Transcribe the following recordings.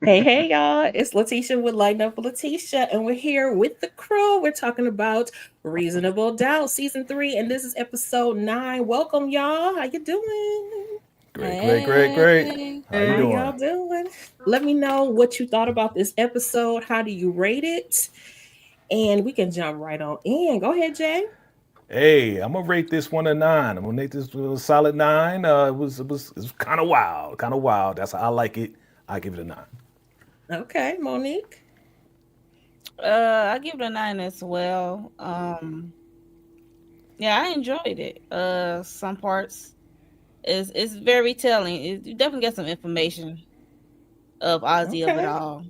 Hey, y'all. It's Letitia with Lighten Up with Letitia, and we're here with the crew. We're talking about Reasonable Doubt, Season 3, and this is Episode 9. Welcome, y'all. How you doing? Great, great, great, great. Hey. How you How doing? y'all doing? Let me know what you thought about this episode. How do you rate it? And we can jump right on in. Go ahead, Jay. Hey, I'm gonna rate this one a nine. I'm gonna make this a solid nine. It was kind of wild, kind of wild. That's how I like it. I give it a nine. Okay, Monique. I give it a 9 as well. Yeah, I enjoyed it. Some parts is very telling. You definitely get some information of Ozzy of it Okay. all.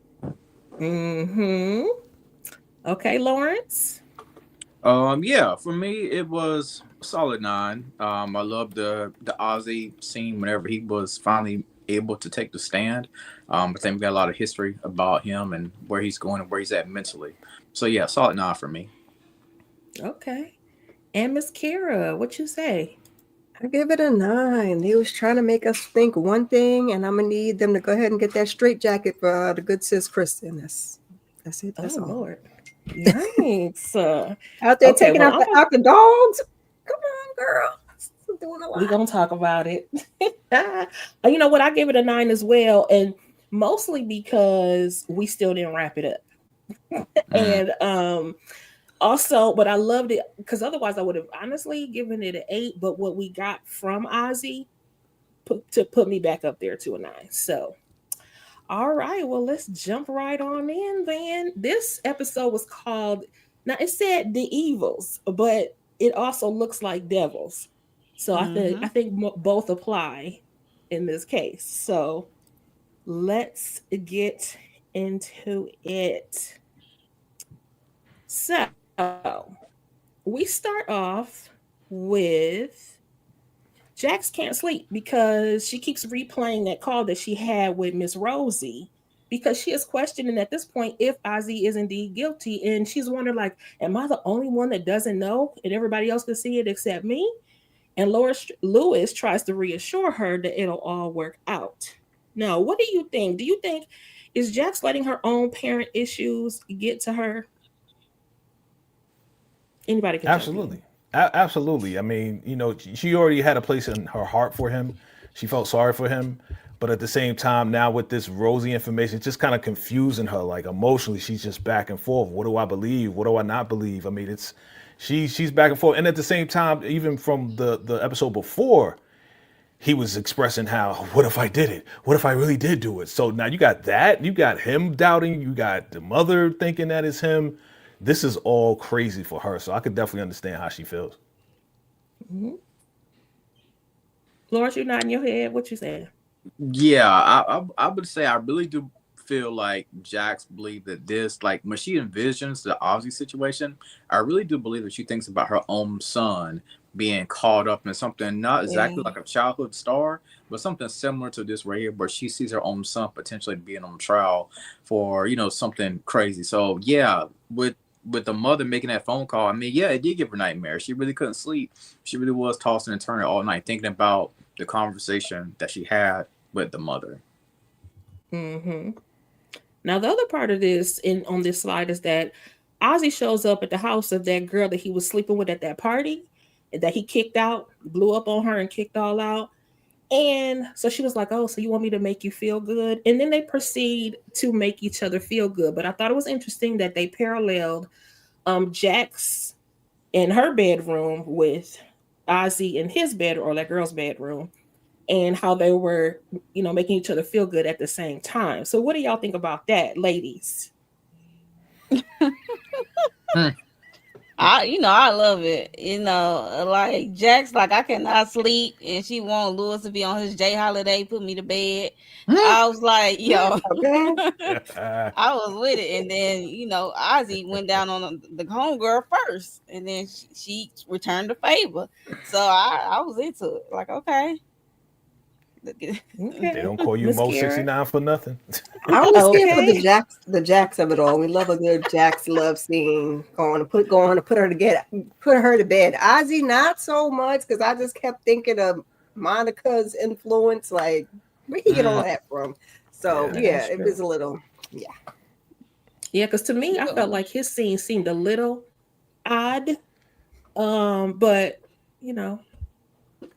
Mm-hmm. Okay, Lawrence. Yeah, for me it was a solid nine. I love the Ozzy scene whenever he was finally able to take the stand. I think we got a lot of history about him and where he's going and where he's at mentally. So yeah, solid nine for me. Okay. And Miss Kara, what you say? I give it a 9. They was trying to make us think one thing, and I'm gonna need them to go ahead and get that straight jacket for the good sis Kristen. That's it. That's Oh all. Lord. Yikes. Out there Okay, taking well out the dogs. Come on, girl. I'm doing a we're lot. gonna talk about it. You know what? I give it a 9 as well, and mostly because we still didn't wrap it up. Mm. And also, but I loved it because otherwise I would have honestly given it an 8. But what we got from Ozzy put me back up there to a 9. So all right, well, let's jump right on in then. This episode was called, now it said the evils, but it also looks like devils. So I Mm-hmm. think both apply in this case. So let's get into it. So we start off with Jax can't sleep because she keeps replaying that call that she had with Miss Rosie because she is questioning at this point if Ozzy is indeed guilty. And she's wondering, like, am I the only one that doesn't know and everybody else can see it except me? And Lewis tries to reassure her that it'll all work out. Now, what do you think? Do you think is Jax letting her own parent issues get to her? Anybody can jump in. Absolutely, absolutely. I mean, she already had a place in her heart for him. She felt sorry for him, but at the same time, now with this rosy information, it's just kind of confusing her. Like emotionally, she's just back and forth. What do I believe? What do I not believe? I mean, she's back and forth. And at the same time, even from the episode before, he was expressing how, what if I did it? What if I really did do it? So now you got that. You got him doubting. You got the mother thinking that is him. This is all crazy for her. So I could definitely understand how she feels. Mm-hmm. Lawrence, you're nodding your head. What you saying? Yeah, I would say I really do feel like Jax believed that this, like when she envisions the Ozzy situation, I really do believe that she thinks about her own son being caught up in something not Yeah. exactly like a childhood star, but something similar to this right here, where she sees her own son potentially being on trial for something crazy. So yeah, with the mother making that phone call, I mean, yeah, it did give her nightmares. She really couldn't sleep. She really was tossing and turning all night thinking about the conversation that she had with the mother. Mm-hmm. Now, the other part of this in on this slide is that Ozzy shows up at the house of that girl that he was sleeping with at that party that he kicked out, blew up on her and kicked all out. And so she was like, "Oh, so you want me to make you feel good?" And then they proceed to make each other feel good. But I thought it was interesting that they paralleled Jax in her bedroom with Ozzy in his bed or that girl's bedroom and how they were, making each other feel good at the same time. So what do y'all think about that, ladies? Hmm. I love it. Like Jax, like I cannot sleep, and she want Lewis to be on his J holiday, put me to bed. Hmm. I was like, yo, Okay. I was with it, and then Ozzy went down on the homegirl first, and then she returned the favor. So I was into it. Like, okay. They Okay. don't call you Miss Mo Kara. 69 for nothing. I was here for Okay. the Jacks of it all. We love a good Jax love scene. Going to put her to put her to bed. Ozzy not so much because I just kept thinking of Monica's influence. Like where he get all Mm. that from? So Yeah. yeah, That's it true. was a little. Yeah, because to me, I felt like his scene seemed a little odd. But you know,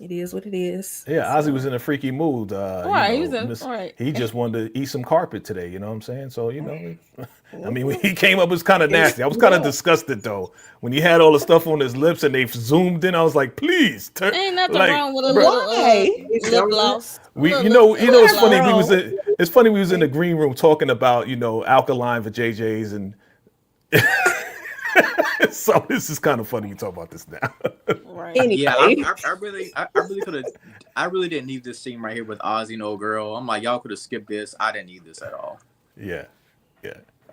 it is what it is. Yeah, So, Ozzy was in a freaky mood. Right, he was in- Miss, right. he just wanted to eat some carpet today. You know what I'm saying? So I mean, when he came up, it was kind of nasty. I was kind of disgusted though when he had all the stuff on his lips and they zoomed in. I was like, please, turn. Ain't nothing Like, wrong with a bro, little Why? lip gloss. you know, it's funny. bro. It's funny we was in the green room talking about alkaline for JJ's and. So this is kind of funny you talk about this now. Right. Anyway, Yeah, I really didn't need this scene right here with Ozzy and old girl. I'm like, y'all could have skipped this. I didn't need this at all. Yeah.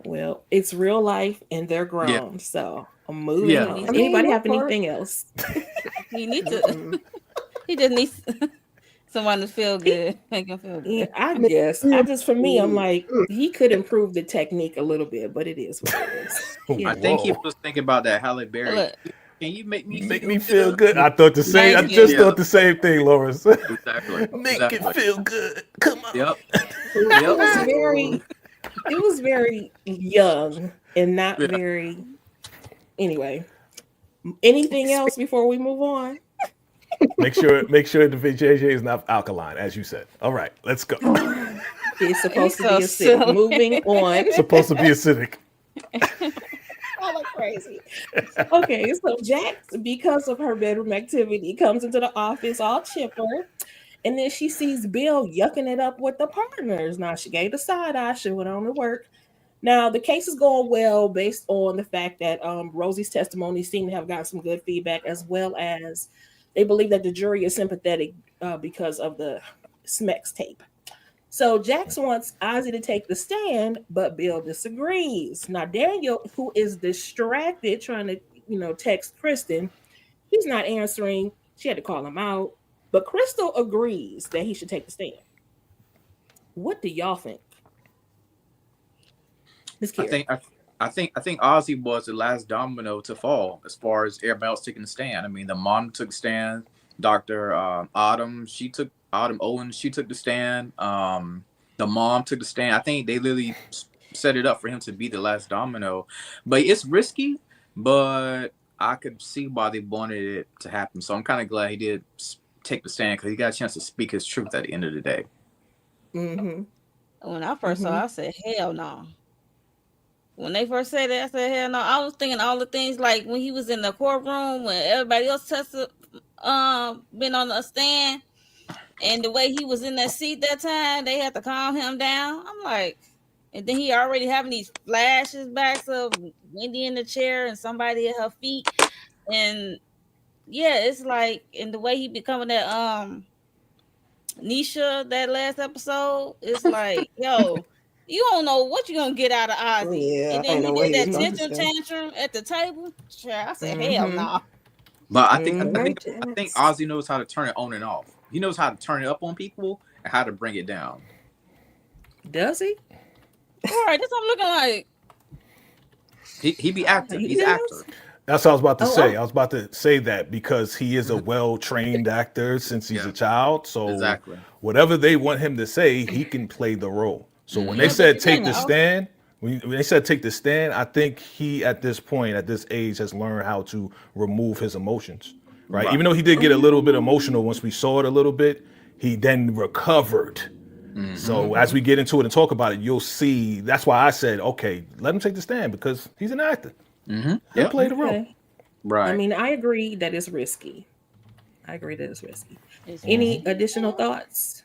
well, it's real life and they're grown. Yeah. So I'm moving Yeah. on. I mean, Anybody what have part? anything else? He needs to. He just needs someone to feel good, make him feel Yeah, good. I guess. For me, I'm like, he could improve the technique a little bit, but it is what it is. I think he Whoa. was thinking about that Halle Berry. Look. Can you make me feel good? I thought the same. I Thank just you. thought the same thing, Lawrence. Exactly. Exactly. feel good. Come on. Yep. It was Yep. very, it was very young and not Yeah. very. Anyway, anything else before we move on? Make sure the VJJ is not alkaline, as you said. All right, let's go. It's supposed to be He's so acidic. silly. Moving on. It's supposed to be acidic. I look crazy. Okay, so Jax, because of her bedroom activity, comes into the office all chipper. And then she sees Bill yucking it up with the partners. Now, she gave the side eye. She went on to work. Now, the case is going well based on the fact that Rosie's testimony seemed to have gotten some good feedback, as well as they believe that the jury is sympathetic because of the Smex tape. So Jax wants Ozzy to take the stand, but Bill disagrees. Now Daniel, who is distracted trying to, text Kristen, he's not answering. She had to call him out. But Crystal agrees that he should take the stand. What do y'all think? Miss I Kira. think Ozzy was the last domino to fall as far as everybody else taking the stand. I mean, the mom took the stand. Dr. Autumn Owens, she took the stand. The mom took the stand. I think they literally set it up for him to be the last domino. But it's risky, but I could see why they wanted it to happen. So I'm kind of glad he did take the stand because he got a chance to speak his truth at the end of the day. Mm-hmm. When I first saw it, I said, hell no. When they first said that, I said, hell no. I was thinking all the things like when he was in the courtroom, when everybody else tested, been on the stand, and the way he was in that seat that time, they had to calm him down. I'm like, and then he already having these flashbacks of Wendy in the chair and somebody at her feet. And yeah, it's like, and the way he becoming that, Nisha, that last episode, it's like, yo, you don't know what you're gonna get out of Ozzy. Yeah, And I then know he what did he that was about to tantrum say. tantrum at the table. Sure, I said, hell Mhm. no. But I Mhm. think Ozzy knows how to turn it on and off. He knows how to turn it up on people and how to bring it down. Does he? All right, that's what I'm looking like. He be active. He He's does? actor. That's what I was about to Oh, say. oh. I was about to say that because he is a well-trained actor since he's Yeah. a child. So Exactly. whatever they want him to say, he can play the role. So when Yeah, they but said you take can't the also- stand, when they said take the stand, I think he at this point, at this age, has learned how to remove his emotions. Right? Right. Even though he did get a little bit emotional once we saw it a little bit, he then recovered. Mhm. So as we get into it and talk about it, you'll see. That's why I said, okay, let him take the stand because he's an actor. Mhm. He'll Yep. play the role. Okay. Right. I mean, I agree that it's risky. I agree that it's risky. It's Any additional thoughts?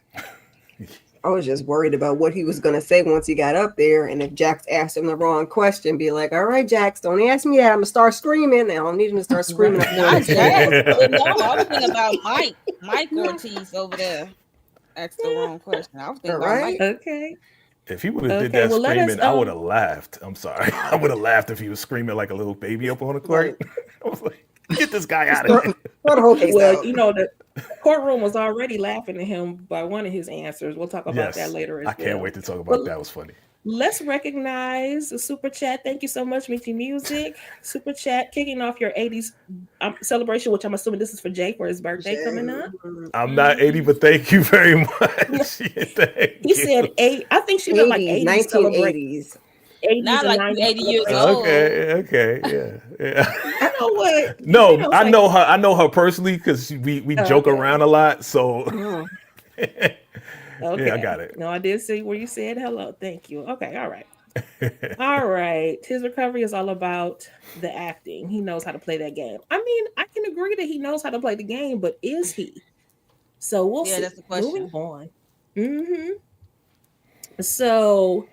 I was just worried about what he was going to say once he got up there. And if Jax asked him the wrong question, be like, all right, Jax, don't ask me that. I'm going to start screaming. And I don't need him to start screaming. up there. not Jack. But no, I was thinking about Mike Ortiz over there. Asked the wrong question. I was thinking about Right. Mike. Okay. If he would have did Okay, that well, let us, screaming, I would have laughed. I'm sorry. I would have laughed if he was screaming like a little baby up on the court. I was like, get this guy out of here. Throw the whole case Well, out. the courtroom was already laughing at him by one of his answers. We'll talk about that later as I well. can't wait to talk about Well, that. Was funny. Let's recognize the super chat. Thank you so much, Mickey Music. Super chat kicking off your 80s celebration, which I'm assuming this is for Jay for his birthday coming up. I'm not 80, but thank you very much. Thank He you. said 8. I think she meant like 80s celebration. 1980s. 80s Not and like 90s. you 80 years old. Okay, yeah. You know what? No, You know, I like, know her. I know her personally because we joke okay. around a lot. So Oh. Okay. yeah, I got it. No, I did see where you said hello. Thank you. Okay, all right. All right. His recovery is all about the acting. He knows how to play that game. I mean, I can agree that he knows how to play the game, but is he? So we'll Yeah, see. that's the question. Moving on. So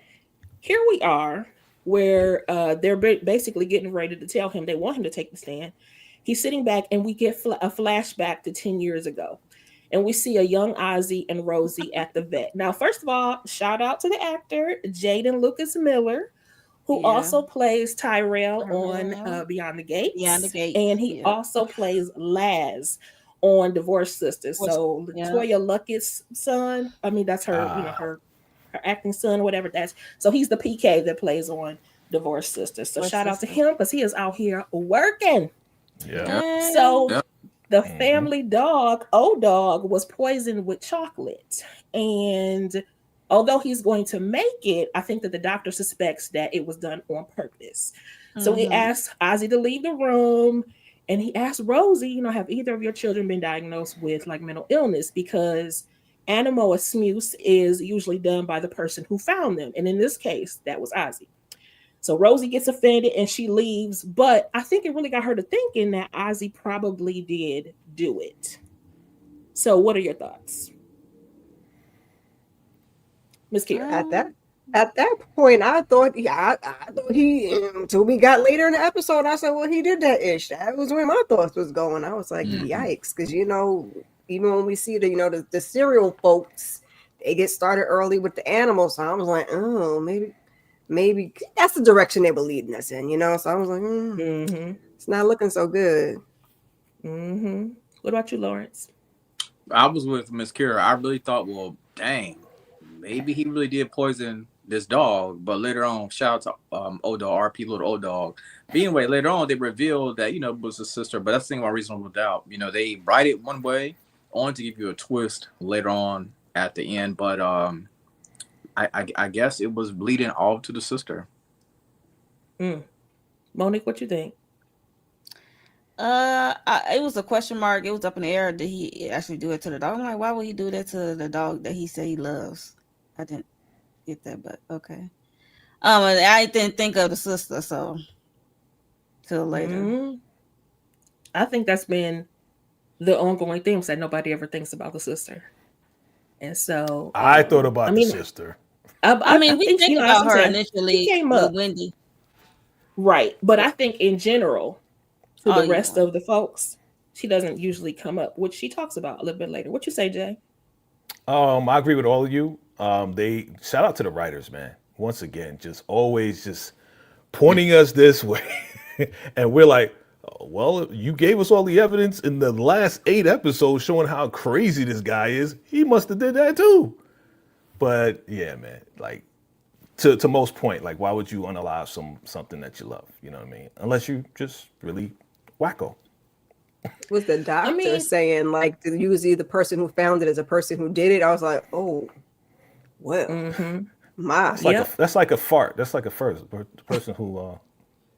here we are, where they're basically getting ready to tell him they want him to take the stand. He's sitting back, and we get a flashback to 10 years ago. And we see a young Ozzy and Rosie at the vet. Now, first of all, shout out to the actor, Jaden Lucas Miller, who Yeah. also plays Tyrell on Tyrell. Beyond the Gates. Beyond the Gates, And he yeah. also plays Laz on Divorced Sisters. So Yeah. Latoya Luckett's son, I mean, that's her, her acting son or whatever that's. So he's the PK that plays on Divorced Sisters. So shout out to him because he is out here working. Yeah. So the family dog, O-Dog, was poisoned with chocolate. And although he's going to make it, I think that the doctor suspects that it was done on purpose. So he asks Ozzy to leave the room. And he asked Rosie, have either of your children been diagnosed with like mental illness? Because animosmuse is usually done by the person who found them. And in this case, that was Ozzy. So Rosie gets offended and she leaves, but I think it really got her to thinking that Ozzy probably did do it. So what are your thoughts? Miss Kira? At that point, I thought he until we got later in the episode, I said, well, he did that ish. That was where my thoughts was going. I was like, yikes, because even when we see the serial folks, they get started early with the animals. So I was like, oh, maybe that's the direction they were leading us in, So I was like, it's not looking so good. What about you, Lawrence? I was with Miss Kira. I really thought, well, dang, maybe he really did poison this dog. But later on, shout out to O-Dog, RP Little O-Dog. But anyway, later on, they revealed that, it was a sister. But that's the thing about Reasonable Doubt. They write it one way, only to give you a twist later on at the end. But I guess it was bleeding all to the sister. Monique, what you think? It was a question mark. It was up in the air. Did he actually do it to the dog? I'm like, why would he do that to the dog that he said he loves? I didn't get that, but okay. I didn't think of the sister, so till later. I think that's been the ongoing theme, that nobody ever thinks about the sister. And so I thought about the sister. We think about her initially with Wendy. Right. But I think in general, to the rest of the folks, she doesn't usually come up, which she talks about a little bit later. What you say, Jay? I agree with all of you. They shout out to the writers, man. Once again, always pointing us this way. And we're like, oh, well, you gave us all the evidence in the last 8 episodes showing how crazy this guy is. He must have did that too. But yeah, man, like to most point, like why would you unalive something that you love? You know what I mean? Unless you just really wacko. Was the doctor saying like to use the person who found it as a person who did it? I was like, oh, well, my. That's like a fart. That's like a first person who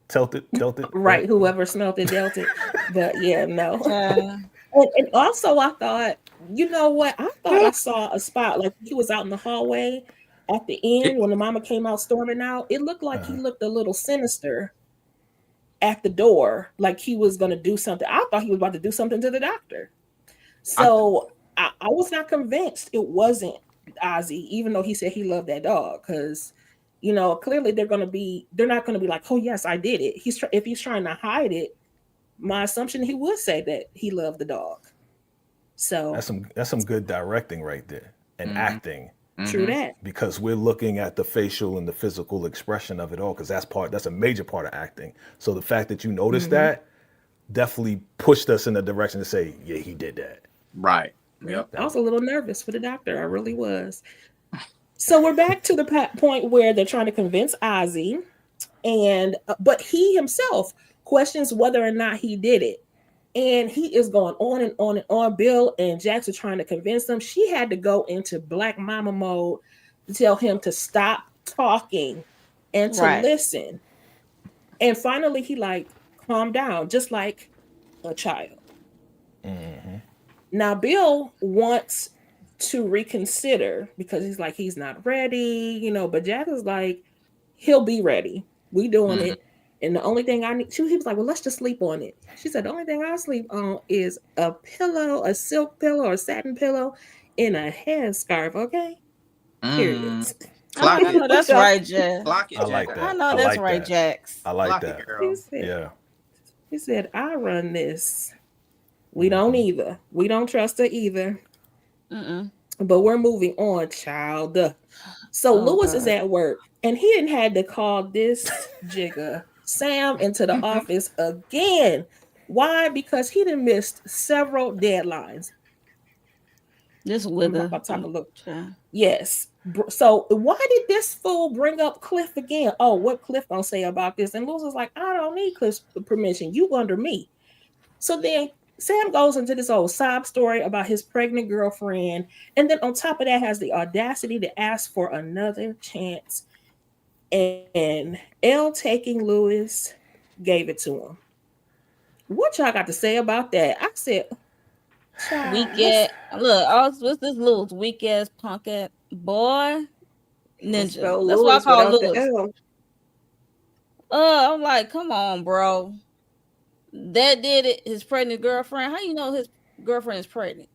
dealt it. Right. Whoever smelled it dealt it. But yeah, no. And also I thought, you know what? I thought I saw a spot like he was out in the hallway at the end when the mama came out storming out. It looked like he looked a little sinister at the door, like he was going to do something. I thought he was about to do something to the doctor. So I was not convinced it wasn't Ozzy, even though he said he loved that dog. Because, clearly they're not going to be like, oh, yes, I did it. If he's trying to hide it, my assumption he would say that he loved the dog. So that's some good directing right there and acting. True that. Because we're looking at the facial and the physical expression of it all, because that's a major part of acting. So the fact that you noticed that definitely pushed us in the direction to say, yeah, he did that. Right. Yep. I was a little nervous for the doctor. I really was. So we're back to the point where they're trying to convince Ozzy, and but he himself questions whether or not he did it. And he is going on and on and on. Bill and Jax are trying to convince him. She had to go into Black Mama mode to tell him to stop talking and to Right. listen. And finally, he like calmed down, just like a child. Now, Bill wants to reconsider because he's like, he's not ready, but Jack is like, he'll be ready. We doing it. And the only thing I need, he was like, well, let's just sleep on it. She said, the only thing I sleep on is a pillow, a silk pillow or a satin pillow in a headscarf, okay? Period. I know that's right, Jax. I like that. I know that's right, Jax. I like that. He said, I run this. We don't either. We don't trust her either. But we're moving on, child. So Lewis is at work, and he didn't had to call this jigger Sam into the office again. Why? Because he done missed several deadlines. This wither. Yes. So why did this fool bring up Cliff again? Oh, what Cliff gonna say about this? And Lewis was like, I don't need Cliff's permission. You under me. So then Sam goes into this old sob story about his pregnant girlfriend, and then on top of that has the audacity to ask for another chance. And L taking Lewis gave it to him. What y'all got to say about that? I said, weak ass. Look, what's this Lewis? Weak ass punk ass boy. Ninja. That's what I call Lewis. I'm like, come on, bro. That did it. His pregnant girlfriend. How you know his girlfriend is pregnant?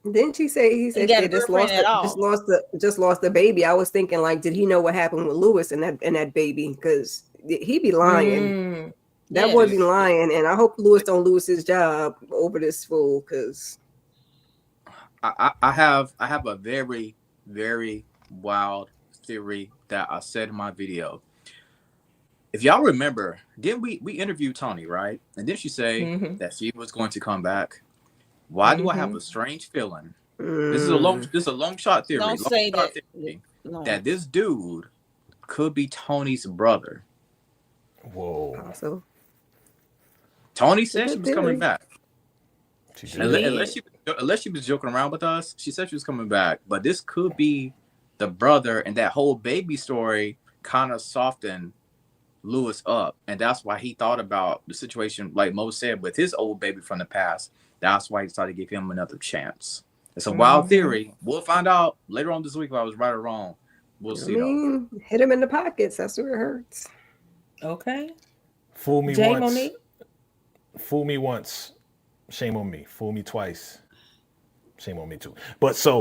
Didn't he say he just lost the baby? I was thinking, like, did he know what happened with Lewis and that baby? Because he be lying. That boy be lying, and I hope Lewis don't lose his job over this fool. Because I have a very, very wild theory that I said in my video. If y'all remember, didn't we interviewed Tony, right? And didn't she say that she was going to come back? Why do I have a strange feeling? This is a long shot theory. Don't say that. That this dude could be Tony's brother. Whoa. Awesome. Tony said she was coming back. Unless she was joking around with us, she said she was coming back. But this could be the brother, and that whole baby story kind of softened Lewis up, and that's why he thought about the situation, like Mo said, with his old baby from the past. That's why he decided to give him another chance. It's a wild theory. We'll find out later on this week if I was right or wrong. We'll see. Hit him in the pockets. That's where it hurts. Okay. Fool me once. Monique? Fool me once. Shame on me. Fool me twice. Shame on me too. But so,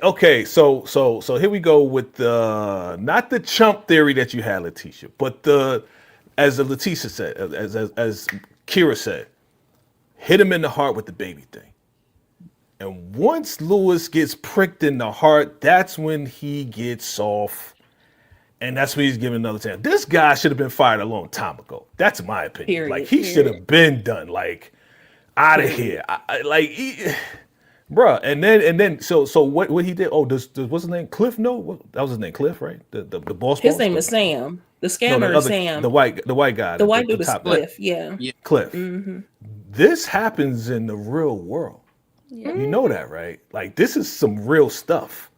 okay, so here we go with the not the chump theory that you had, Letitia, but as Letitia said, as Kira said, hit him in the heart with the baby thing. And once Lewis gets pricked in the heart, that's when he gets soft, and that's when he's given another chance. This guy should have been fired a long time ago. That's my opinion. Like he should have been done, like out of here. Bruh, and then so what he did? Oh, does what's his name? Cliff? No, that was his name. Cliff, right? The boss. His name is Sam. The scammer is Sam. The white guy. The white dude is Cliff. Yeah. Cliff. This happens in the real world. Yeah. You know that, right? Like this is some real stuff.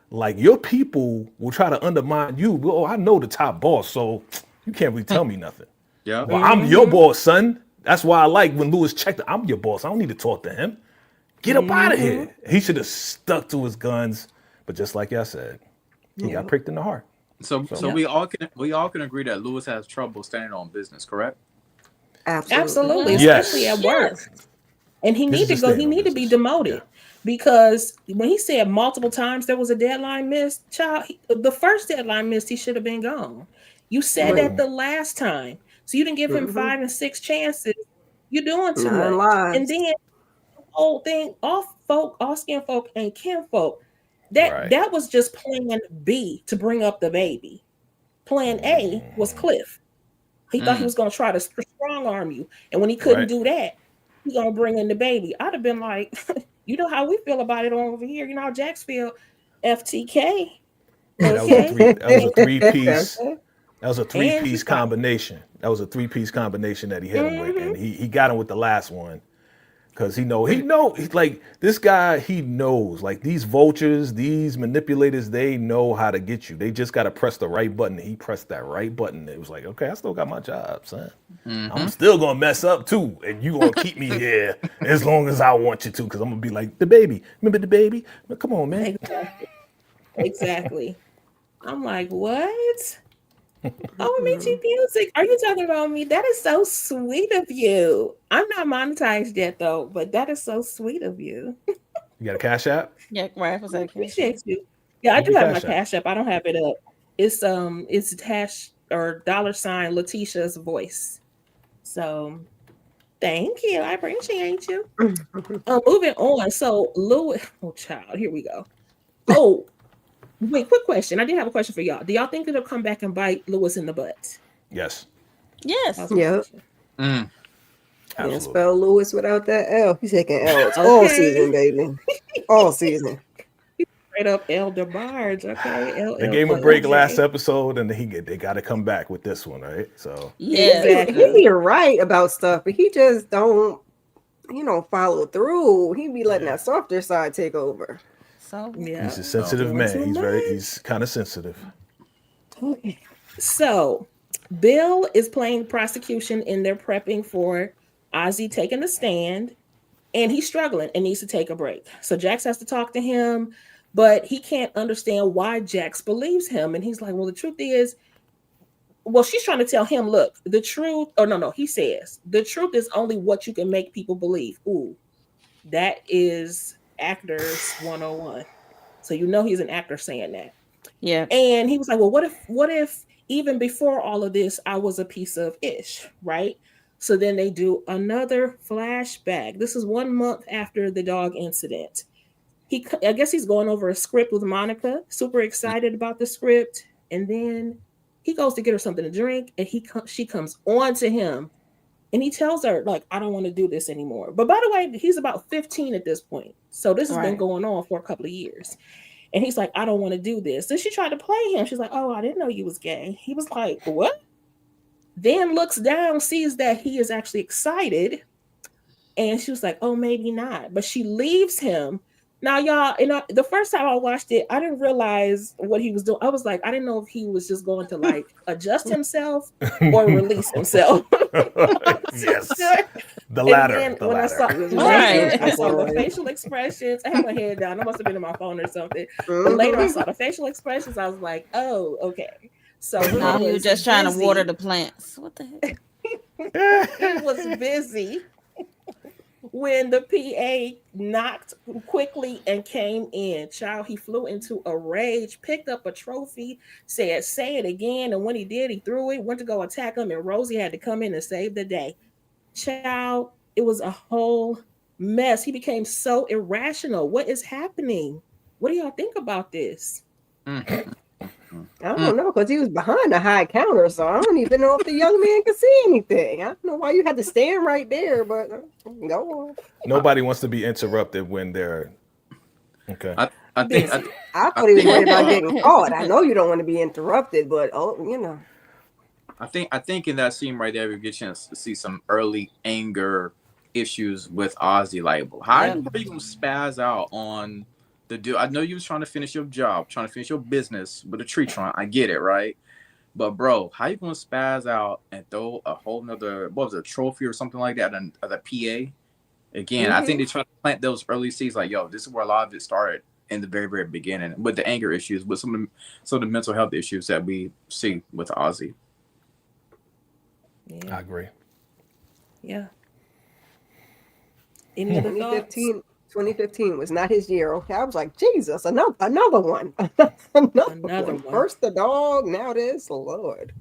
Like your people will try to undermine you. Oh, I know the top boss, so you can't really tell me nothing. Yeah. Well, I'm your boss, son. That's why I like when Lewis checked. I'm your boss. I don't need to talk to him. Get up out of here. He should have stuck to his guns, but just like I said, he got pricked in the heart. So we all can agree that Lewis has trouble standing on business, correct? Absolutely. Especially at work. And he need to go. He need to be demoted because when he said multiple times there was a deadline missed, child, the first deadline missed, he should have been gone. You said that the last time, so you didn't give him 5 and 6 chances. You're doing too much, and then whole thing off skin folk and kin folk. That was just plan B to bring up the baby. Plan A was Cliff. He thought he was going to try to strong arm you, and when he couldn't do that, he's going to bring in the baby. I'd have been like, You know how we feel about it over here. You know how Jax feel. FTK. Yeah, Okay. that was a three piece. Okay. That was a And three-piece she's like, combination. That was a three-piece combination that he hit him with, mm-hmm. and he got him with the last one because he's like this guy. He knows like these vultures, these manipulators. They know how to get you. They just got to press the right button. He pressed that right button. It was like, okay, I still got my job, son. I'm still gonna mess up too, and you gonna keep me here as long as I want you to, because I'm gonna be like the baby. Remember the baby? Come on, man. Exactly. Exactly. I'm like, what? Oh, Michi Music. Are you talking about me? That is so sweet of you. I'm not monetized yet though, but that is so sweet of you. You got a cash app? Yeah, right. For I that appreciate you. Yeah, I Give do me have my cash app. cash app. I don't have it up. It's hash or $ Letitia's voice. So thank you. I appreciate you. Moving on. So Louis, oh child, here we go. Oh, wait, quick question. I did have a question for y'all. Do y'all think it'll come back and bite Lewis in the butt? Yes, Yes. That was my Yep. question. Mm. Can't absolutely. spell Lewis without that L. He's taking L's Okay. all season, baby. All season. Straight up Elder Barge, okay? They gave him a break LLJ. last episode, and they got to come back with this one, right? So Yes. Exactly. He be right about stuff, but he just don't, follow through. He be letting that softer side take over. So Yeah. he's a sensitive Doing man. too He's kind of sensitive. Okay. So Bill is playing prosecution and they're prepping for Ozzy taking the stand, and he's struggling and needs to take a break. So Jax has to talk to him, but he can't understand why Jax believes him. And he's like, well, the truth is, well, she's trying to tell him, look, the truth, or no, he says, the truth is only what you can make people believe. Ooh, that is actors 101. So you know he's an actor saying that. yeah. And he was like, well, what if even before all of this, I was a piece of ish, right? So then they do another flashback. This is 1 month after the dog incident. I guess he's going over a script with Monica, super excited about the script. And then he goes to get her something to drink, and she comes on to him, and he tells her, like, I don't want to do this anymore. But by the way, he's about 15 at this point. So this has been Right. going on for a couple of years. And he's like, I don't want to do this. Then she tried to play him. She's like, oh, I didn't know you was gay. He was like, what? Then looks down, sees that he is actually excited. And she was like, oh, maybe not. But she leaves him. Now, y'all, the first time I watched it, I didn't realize what he was doing. I was like, I didn't know if he was just going to like adjust himself or release himself. Yes, the And latter. then The when latter. I saw Right. later, I saw the facial expressions. I had my head down. I must have been in my phone or something. But later I saw the facial expressions. I was like, oh, okay. So he No, you were was just trying to busy. water the plants. What the heck? He was busy when the PA knocked quickly and came in. Child, he flew into a rage, picked up a trophy, said, say it again. And when he did, he threw it, went to go attack him, and Rosie had to come in and save the day. Child, it was a whole mess. He became so irrational. What is happening? What do y'all think about this? Mm. I don't know, because he was behind the high counter, so I don't even know if the young man could see anything. I don't know why you had to stand right there, but go on. Nobody wants to be interrupted when they're okay. I think I thought he was worried about getting caught. I know you don't want to be interrupted, but I think in that scene right there, we get a chance to see some early anger issues with Ozzy. Like, how are you gonna spaz out on the dude? I know you was trying to finish your job, trying to finish your business with a tree trunk. I get it, right? But bro, how you gonna spaz out and throw a whole nother, what was it, a trophy or something like that at the PA? Again, I think they try to plant those early seeds. Like, yo, this is where a lot of it started in the very, very beginning with the anger issues, with some of the mental health issues that we see with Ozzy. I agree. Yeah. Any other thoughts? 2015 was not his year. Okay, I was like, Jesus, another one, another one. First the dog, now this, Lord.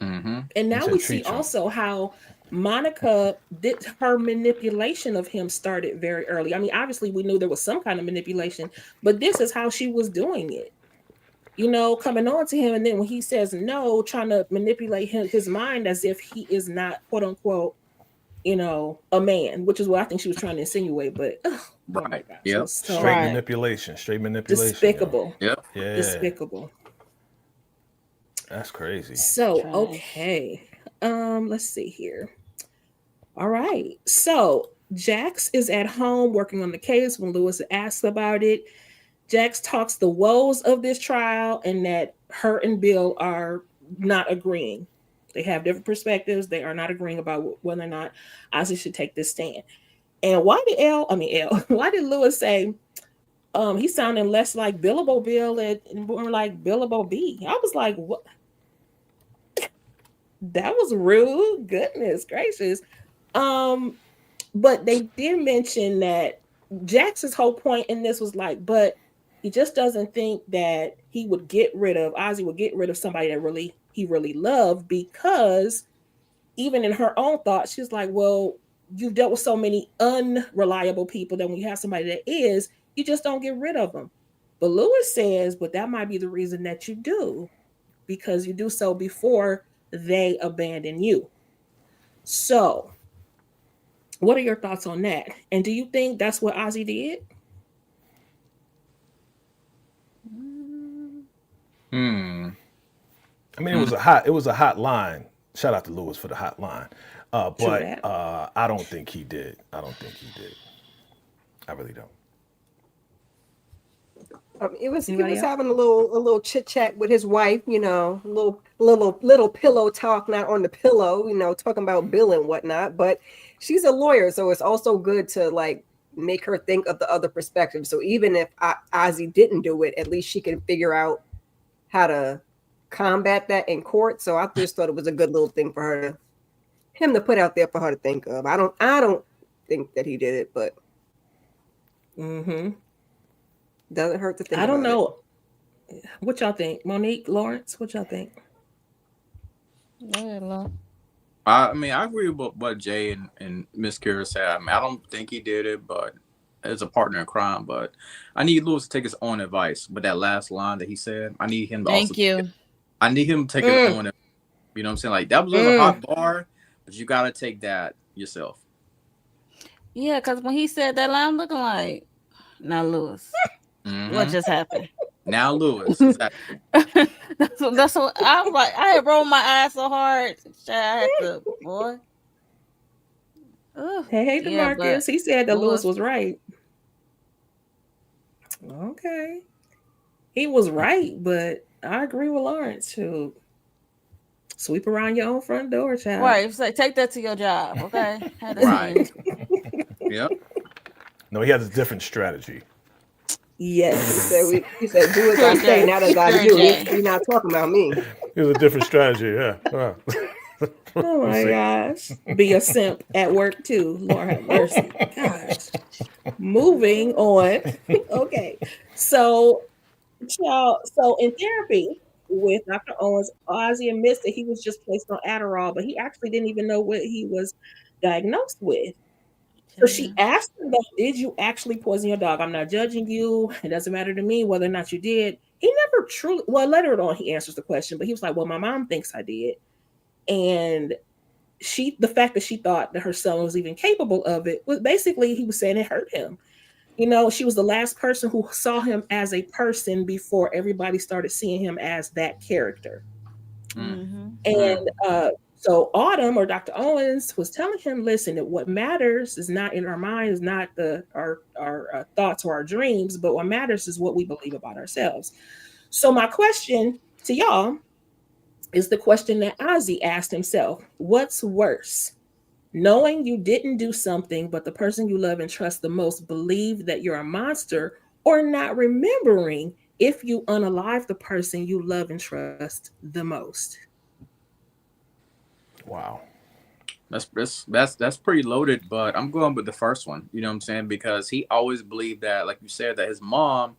Mm-hmm. And now we see also how Monica did her manipulation of him started very early. I mean, obviously we knew there was some kind of manipulation, but this is how she was doing it. Coming on to him, and then when he says no, trying to manipulate his mind as if he is not, quote unquote, a man, which is what I think she was trying to insinuate. But oh my Right. gosh, it Yep. was so Straight Right. manipulation. Straight manipulation. despicable. Yep. Yeah. Despicable. That's crazy. So, Trash. okay. Let's see here. All right. So, Jax is at home working on the case when Lewis asks about it. Jax talks the woes of this trial and that her and Bill are not agreeing. They have different perspectives. They are not agreeing about whether or not Ozzy should take this stand. And why did why did Lewis say he's sounding less like Billable Bill and more like Billable B? I was like, what? That was rude. Goodness gracious. Um, but they did mention that Jax's whole point in this was like, but he just doesn't think that Ozzy would get rid of somebody that he really loved, because even in her own thoughts, she's like, well, you've dealt with so many unreliable people that when you have somebody that is, you just don't get rid of them. But Lewis says, but that might be the reason that you do, because you do so before they abandon you. So, what are your thoughts on that? And do you think that's what Ozzy did? Hmm. I mean, it was a hot line. Shout out to Lewis for the hot line. But that. I don't think he did. I don't think he did. I really don't. He was Anybody else? having a little chit chat with his wife, little pillow talk, not on the pillow, talking about Bill and whatnot. But she's a lawyer, so it's also good to like make her think of the other perspective. So even if Ozzy didn't do it, at least she can figure out how to combat that in court. So I just thought it was a good little thing for him to put out there for her to think of. I don't think that he did it, but doesn't hurt to think. I don't know. What y'all think? Monique, Lawrence, what y'all think? I mean, I agree with what Jay and Miss Kira said. I mean, I don't think he did it, but as a partner in crime. But I need Lewis to take his own advice. But that last line that he said, I need him to I need him to take his own. You know what I'm saying? Like, that was a hot bar, but you got to take that yourself. Yeah, because when he said that line, I'm looking like, now Lewis, what just happened? Now Lewis, exactly. that's what I'm like. I had rolled my eyes so hard. I had to, boy. Hey, DeMarcus. He said that Lewis was right. Okay. He was right, but I agree with Lawrence too. Sweep around your own front door, child. Right. It's like, take that to your job, okay? Right. Yep. No, he has a different strategy. Yes. He said, do as I say, not as I do. He's not talking about me. It was a different strategy, yeah. Oh my gosh. Be a simp at work too. Lord have mercy. Gosh. Moving on. Okay. So in therapy with Dr. Owens, Ozzy admits that he was just placed on Adderall, but he actually didn't even know what he was diagnosed with. So she asked him, though, did you actually poison your dog? I'm not judging you. It doesn't matter to me whether or not you did. He never truly, well, later on, he answers the question, but he was like, well, my mom thinks I did. And the fact that she thought that her son was even capable of it was basically, he was saying it hurt him. She was the last person who saw him as a person before everybody started seeing him as that character. And so Autumn, or Dr. Owens, was telling him, listen, that what matters is not in our mind, is not our thoughts or our dreams, but what matters is what we believe about ourselves. So my question to y'all is the question that Ozzy asked himself. What's worse? Knowing you didn't do something, but the person you love and trust the most believe that you're a monster, or not remembering if you unalive the person you love and trust the most? Wow. That's pretty loaded, but I'm going with the first one. You know what I'm saying? Because he always believed that, like you said, that his mom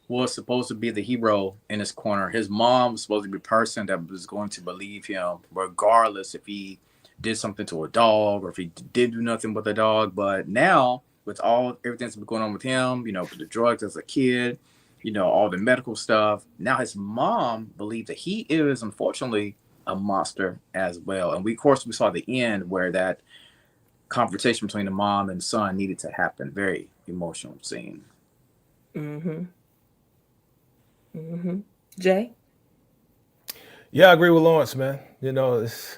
was supposed to be the hero in his corner. His mom was supposed to be the person that was going to believe him, regardless if he did something to a dog or if he did do nothing with a dog. But now, with everything that's been going on with him, with the drugs as a kid, all the medical stuff, now his mom believed that he is, unfortunately, a monster as well. And of course we saw the end where that confrontation between the mom and son needed to happen. Very emotional scene. Jay? Yeah, I agree with Lawrence, man. You know, it's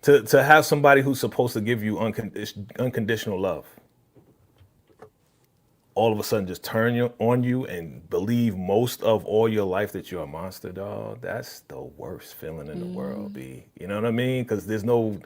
to have somebody who's supposed to give you unconditional love, all of a sudden just turn on you and believe most of all your life that you're a monster, dog. That's the worst feeling in the world, B. You know what I mean? Because there's no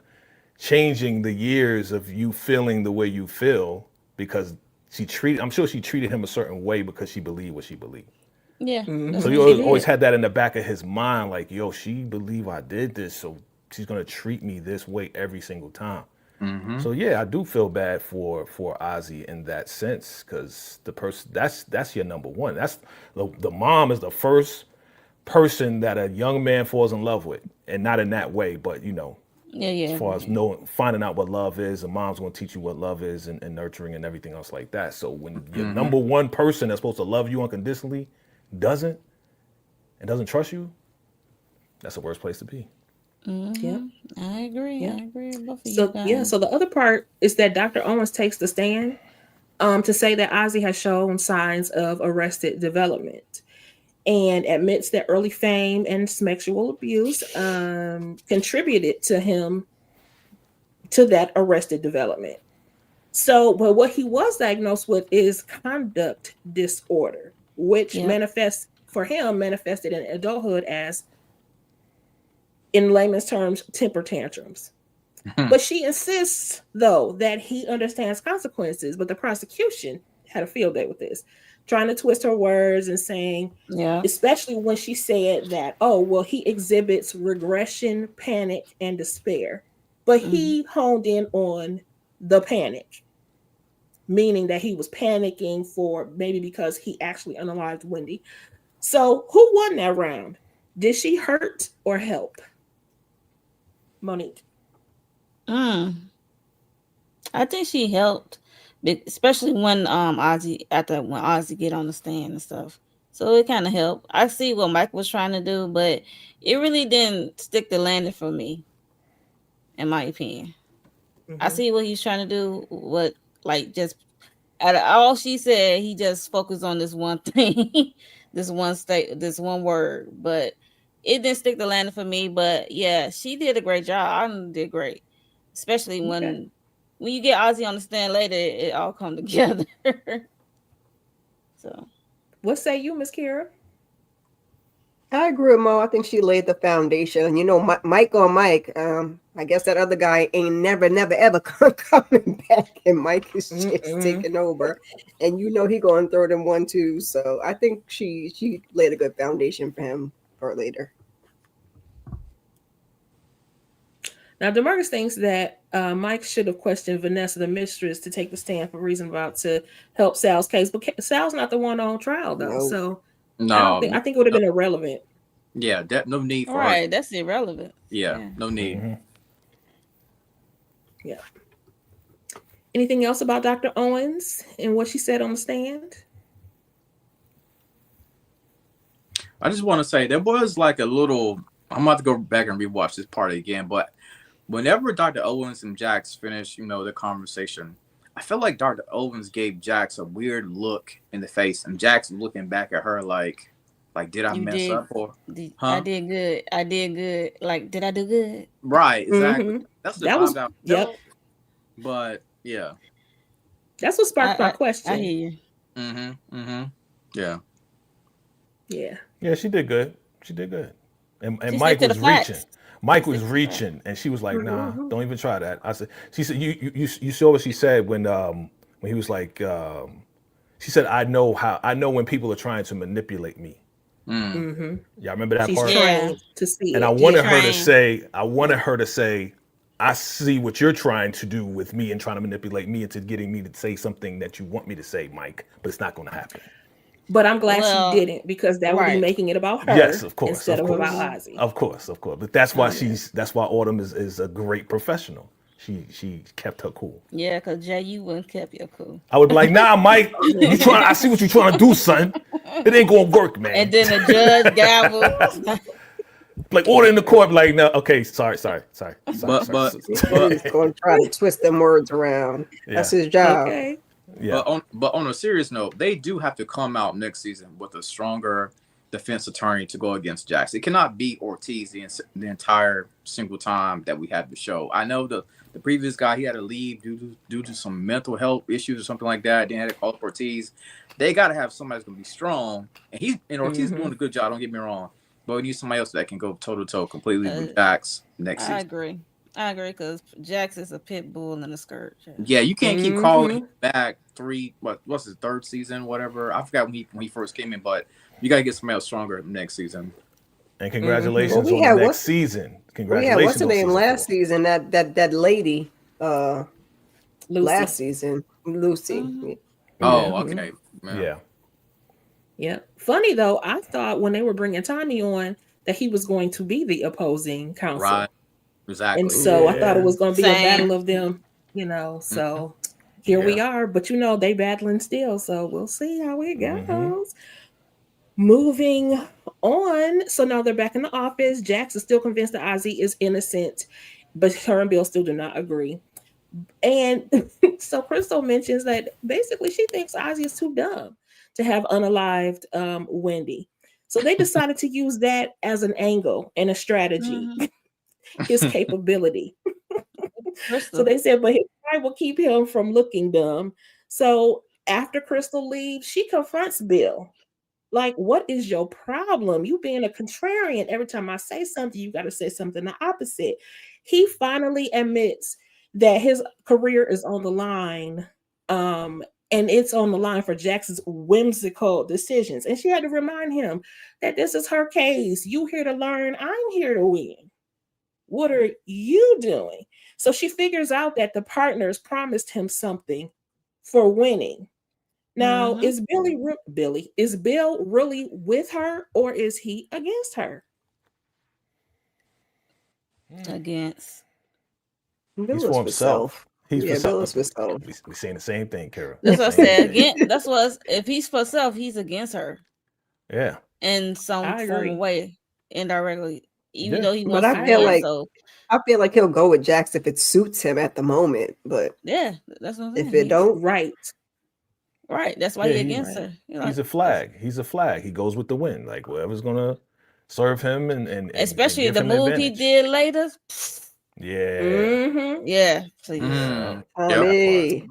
changing the years of you feeling the way you feel because I'm sure she treated him a certain way because she believed what she believed. Yeah. So you always had that in the back of his mind, like, yo, she believe I did this, so she's gonna treat me this way every single time. So yeah, I do feel bad for Ozzy in that sense, because the person that's your number one. That's the mom is the first person that a young man falls in love with, and not in that way, but you know, as far as finding out what love is, the mom's gonna teach you what love is and nurturing and everything else like that. So when your number one person that's supposed to love you unconditionally doesn't trust you, that's the worst place to be. Yeah. I agree. Yeah. I agree with both of you So guys. so the other part is that Dr. Owens takes the stand to say that Ozzy has shown signs of arrested development and admits that early fame and sexual abuse contributed to him to that arrested development. So, but what he was diagnosed with is conduct disorder, which manifested in adulthood as, in layman's terms, temper tantrums. But she insists, though, that he understands consequences. But the prosecution had a field day with this, trying to twist her words and saying, especially when she said that, oh, well, he exhibits regression, panic, and despair. But he honed in on the panic, meaning that he was panicking for maybe because he actually unalived Wendy. So who won that round? Did she hurt or help? Monique. I think she helped, especially when Ozzy get on the stand and stuff. So it kind of helped. I see what Mike was trying to do, but it really didn't stick the landing for me, in my opinion. I see what he's trying to do. Just out of all she said, he just focused on this one thing, this one word, but it didn't stick the landing for me. But yeah, she did a great job. I did great. Especially when you get Ozzy on the stand later, it all come together. So, what say you, Miss Kira? I agree with Mo. I think she laid the foundation. You know, Mike on Mike. I guess that other guy ain't never ever coming back, and Mike is just taking over. And you know he going to throw them 1-2. So I think she laid a good foundation for him for later. Now, DeMarcus thinks that Mike should have questioned Vanessa, the mistress, to take the stand for Reasonable Doubt to help Sal's case. But Sal's not the one on trial, though. No. So No, I think it would have been irrelevant. Yeah, no need for her. That's irrelevant. Yeah, no need. Yeah. Anything else about Dr. Owens and what she said on the stand? I just want to say there was like a little. I'm about to go back and rewatch this part again, but whenever Dr. Owens and Jax finished, the conversation, I felt like Dr. Owens gave Jax a weird look in the face, and Jax looking back at her like did I mess up or? I did good. I did good. Like, did I do good? Right, exactly. That's the vibe I felt. But yeah, that's what sparked my question. I hear you. Yeah. Yeah. Yeah, she did good. She did good. And Mike was reaching. Mike was reaching, and she was like, "Nah, don't even try that." I said, "She said you saw what she said when he was like, she said, I know when people are trying to manipulate me." Y'all remember that part? Trying to see and I wanted her to say, I see what you're trying to do with me and trying to manipulate me into getting me to say something that you want me to say, Mike, but it's not going to happen. But I'm glad she didn't, because that would be making it about her. Yes, of course, instead of about Ozzy. Of course. But that's why that's why Autumn is a great professional. She kept her cool. Yeah, because Jay, you wouldn't kept your cool. I would be like, nah, Mike, I see what you're trying to do, son. It ain't gonna work, man. And then the judge gavel. Like order in the court, like no, okay, sorry. But He's going to try to twist them words around. That's his job. Okay. yeah. But on a serious note, they do have to come out next season with a stronger defense attorney to go against Jax. It cannot be Ortiz the entire single time that we have the show. I know the previous guy, he had to leave due to some mental health issues or something like that. Then had to call up Ortiz. They got to have somebody that's going to be strong, and Ortiz is doing a good job. Don't get me wrong, but we need somebody else that can go toe to toe completely with Jax next season. I agree because Jax is a pit bull in a skirt. Yeah, you can't keep calling him back what's his third season, whatever. I forgot when he first came in, but you gotta get somebody else stronger next season. And congratulations on the next season. Congratulations. What's her name last season? That lady Lucy. last season, Lucy. Mm-hmm. Oh, okay. Yeah. Yeah. Funny though, I thought when they were bringing Tommy on that he was going to be the opposing counsel. Right. Exactly. And so I thought it was going to be a battle of them, so here we are. But, they battling still. So we'll see how it goes. Moving on. So now they're back in the office. Jax is still convinced that Ozzy is innocent, but her and Bill still do not agree. And so Crystal mentions that basically she thinks Ozzy is too dumb to have unalived Wendy. So they decided to use that as an angle and a strategy. His capability. So they said, but his pride will keep him from looking dumb. So after Crystal leaves, she confronts Bill. Like, what is your problem? You being a contrarian. Every time I say something, you got to say something the opposite. He finally admits that his career is on the line. And it's on the line for Jackson's whimsical decisions. And she had to remind him that this is her case. You here to learn. I'm here to win. What are you doing? So she figures out that the partners promised him something for winning. Now, is Bill really with her or is he against her? Against. He's for himself. Bill is for himself. We're saying the same thing, Kara. That's what I said. Again, that's what if he's for self, he's against her. Yeah. In some form of way, indirectly. Even though he wants I feel like he'll go with Jax if it suits him at the moment. But yeah, that's what I'm saying. If it don't, right. That's why he's against her. He's a flag. He's a flag. He goes with the win. Like whatever's gonna serve him and especially and the move he did later. Yeah. Yeah. Tommy.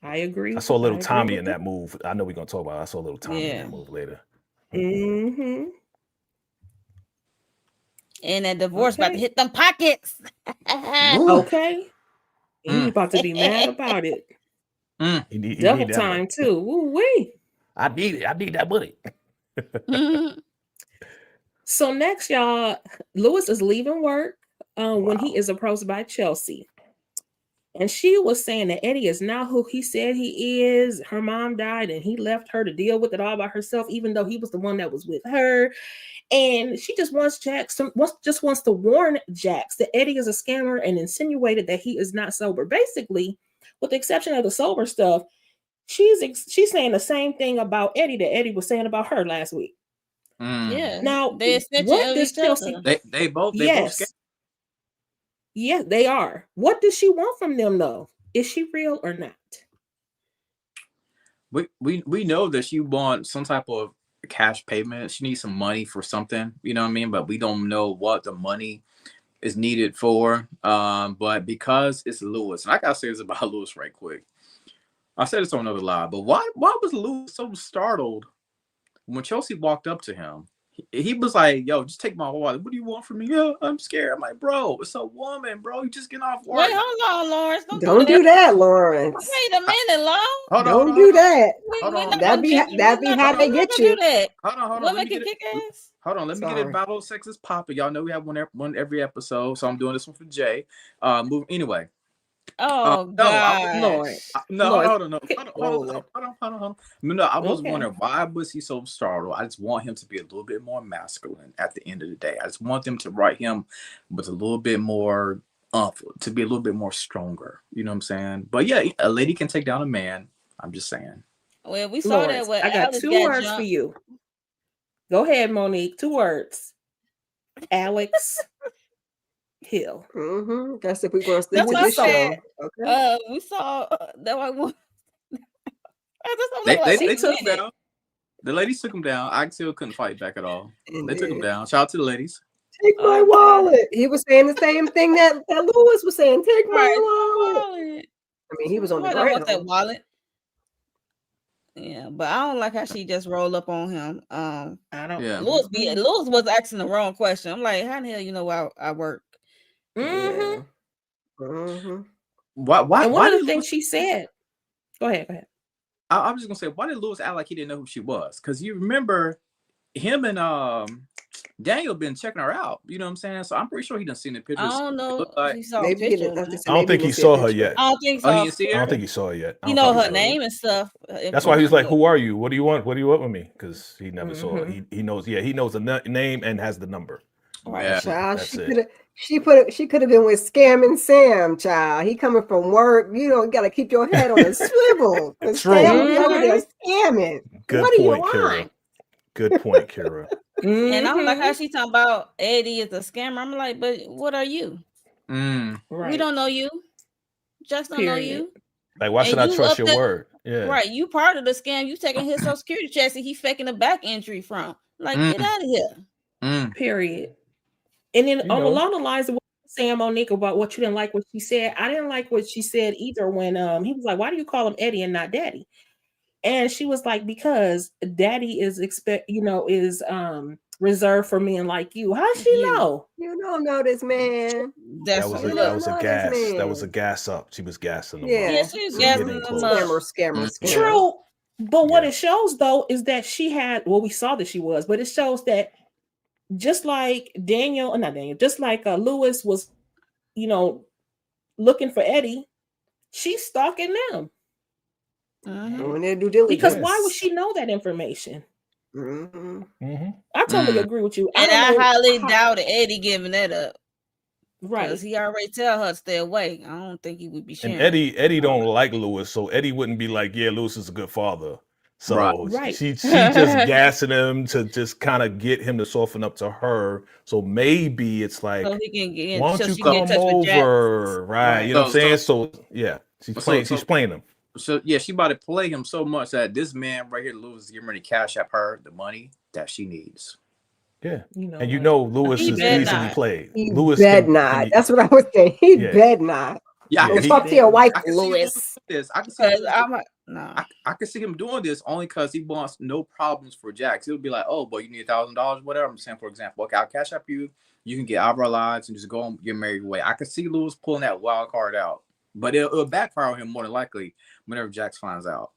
I agree. I saw a little Tommy in that move. I know we're gonna talk about it. I saw a little Tommy in that move later. And that divorce about to hit them pockets. Okay. He's about to be mad about it. He double time too. Woo-wee. I need it. I need that money. So next, y'all, Lewis is leaving work when he is approached by Chelsea. And she was saying that Eddie is not who he said he is. Her mom died and he left her to deal with it all by herself, even though he was the one that was with her. And she just wants wants to warn Jax that Eddie is a scammer and insinuated that he is not sober. Basically, with the exception of the sober stuff, she's saying the same thing about Eddie that Eddie was saying about her last week. Yeah. Now, they what does Chelsea? They both. Yeah, they are. What does she want from them, though? Is she real or not? We know that she wants some type of cash payment. She needs some money for something, you know what I mean? But we don't know what the money is needed for. But because it's Lewis, and I gotta say this about Lewis right quick. I said this on another live, but why was Lewis so startled when Chelsea walked up to him? He was like, yo, just take my wallet. What do you want from me? Yeah, I'm scared. I'm like, bro, it's a woman, bro. You just get off work. Wait, hold on, Lawrence. Don't do that, Lawrence. Wait a minute, Lawrence. Don't do that. Hold on. That'd be how they get you. Hold on. Women can kick ass. Hold on, let me get it. Battle of Sexes popping. Y'all know we have one every episode, so I'm doing this one for Jay. Anyway. Oh God, Lord. Hold on. No, I was wondering why was he so startled. I just want him to be a little bit more masculine at the end of the day. I just want them to write him with a little bit more to be a little bit more stronger. You know what I'm saying? But yeah, a lady can take down a man. I'm just saying. Well, we saw that. I got 2 words for you. Go ahead, Monique. 2 words. Alex Hill. That's if we're going to stick That's to what I this said. show. Okay. We saw that one. They took him down. The ladies took him down. I still couldn't fight back at all. They took him down. Shout out to the ladies. Take my wallet. He was saying the same thing that Lewis was saying. Take my wallet. I mean, he was on the ground. Want that wallet. Yeah, but I don't like how she just rolled up on him. I don't. Yeah. Lewis was asking the wrong question. I'm like, how the hell you know I work? Mm-hmm. Why? And one of the things she said. Go ahead. I'm just gonna say, why did Lewis act like he didn't know who she was? Because you remember him and Daniel been checking her out. You know what I'm saying? So I'm pretty sure he done seen the pictures. I don't know. Like, I don't think he saw her yet. I don't think so. Oh, he didn't see her? I don't think he saw her yet. You know her name and stuff. That's why he was like, "Who are you? What do you want? What do you want with me?" Because he never saw her. He knows. Yeah, he knows the name and has the number. Right, child. She could have been with Scamming Sam, child. He coming from work. You know, you got to keep your head on a swivel. Sam be over there scamming. Good point, Kira. Good point, Kira. And I'm like, how she talking about Eddie is a scammer? I'm like, but what are you? Right. We don't know you. Just don't know you. Like, why should I trust your word? Yeah. Right. You part of the scam. You taking his social security checks and he faking a back entry from. Like, get out of here. Period. And then along the lines of what Sam Monique about what you didn't like what she said, I didn't like what she said either when he was like, why do you call him Eddie and not Daddy? And she was like, because Daddy is reserved for men like you. How'd she know? You don't know this man. That was a gas. That was a gas up. She was gassing them. Yeah, she was gassing them. Scammer. True. But what it shows though is that she had, well, we saw that she was, but it shows that just like just like Lewis was, looking for Eddie, she's stalking them. When they do diligence. Because why would she know that information? I totally agree with you. And I highly doubt Eddie giving that up. Right. Because he already tell her to stay away. I don't think he would be sharing. And Eddie don't like Lewis, so Eddie wouldn't be like, yeah, Lewis is a good father. So she just gassing him to just kind of get him to soften up to her. So maybe it's like, so he can why don't you come over? Right. You know what I'm saying? So yeah, she's playing him. So yeah, she about to play him so much that this man right here, Lewis, is getting ready to cash up her the money that she needs. Yeah, and Lewis is easily played. Lewis bet not. That's what I was saying. He bet not. Yeah, talk to your wife, Lewis. I can see him doing this only because he wants no problems for Jax. He'll be like, "Oh, boy, you need $1,000, whatever." I'm saying, for example, okay, I'll cash up you. You can get out of our lives and just go and get married away. I can see Lewis pulling that wild card out, but it'll backfire on him more than likely whenever Jax finds out.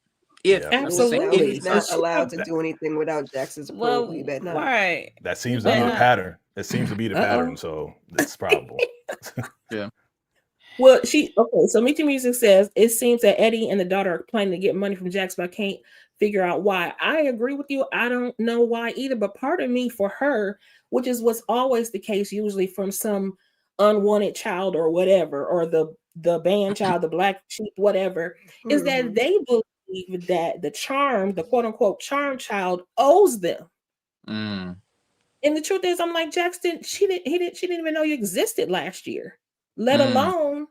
Absolutely, he's not allowed to do anything without Jax's approval. He bet not. Right. That seems to be the pattern. It seems to be the pattern, so that's probable. Yeah. Well, so Meet Your Music says it seems that Eddie and the daughter are planning to get money from Jax, but I can't figure out why. I agree with you. I don't know why either, but part of me for her, which is what's always the case, usually from some unwanted child or whatever, or the band child, the black sheep, whatever, is that they believe that the quote unquote charm child owes them. And the truth is, I'm like, Jax she didn't even know you existed last year, let alone,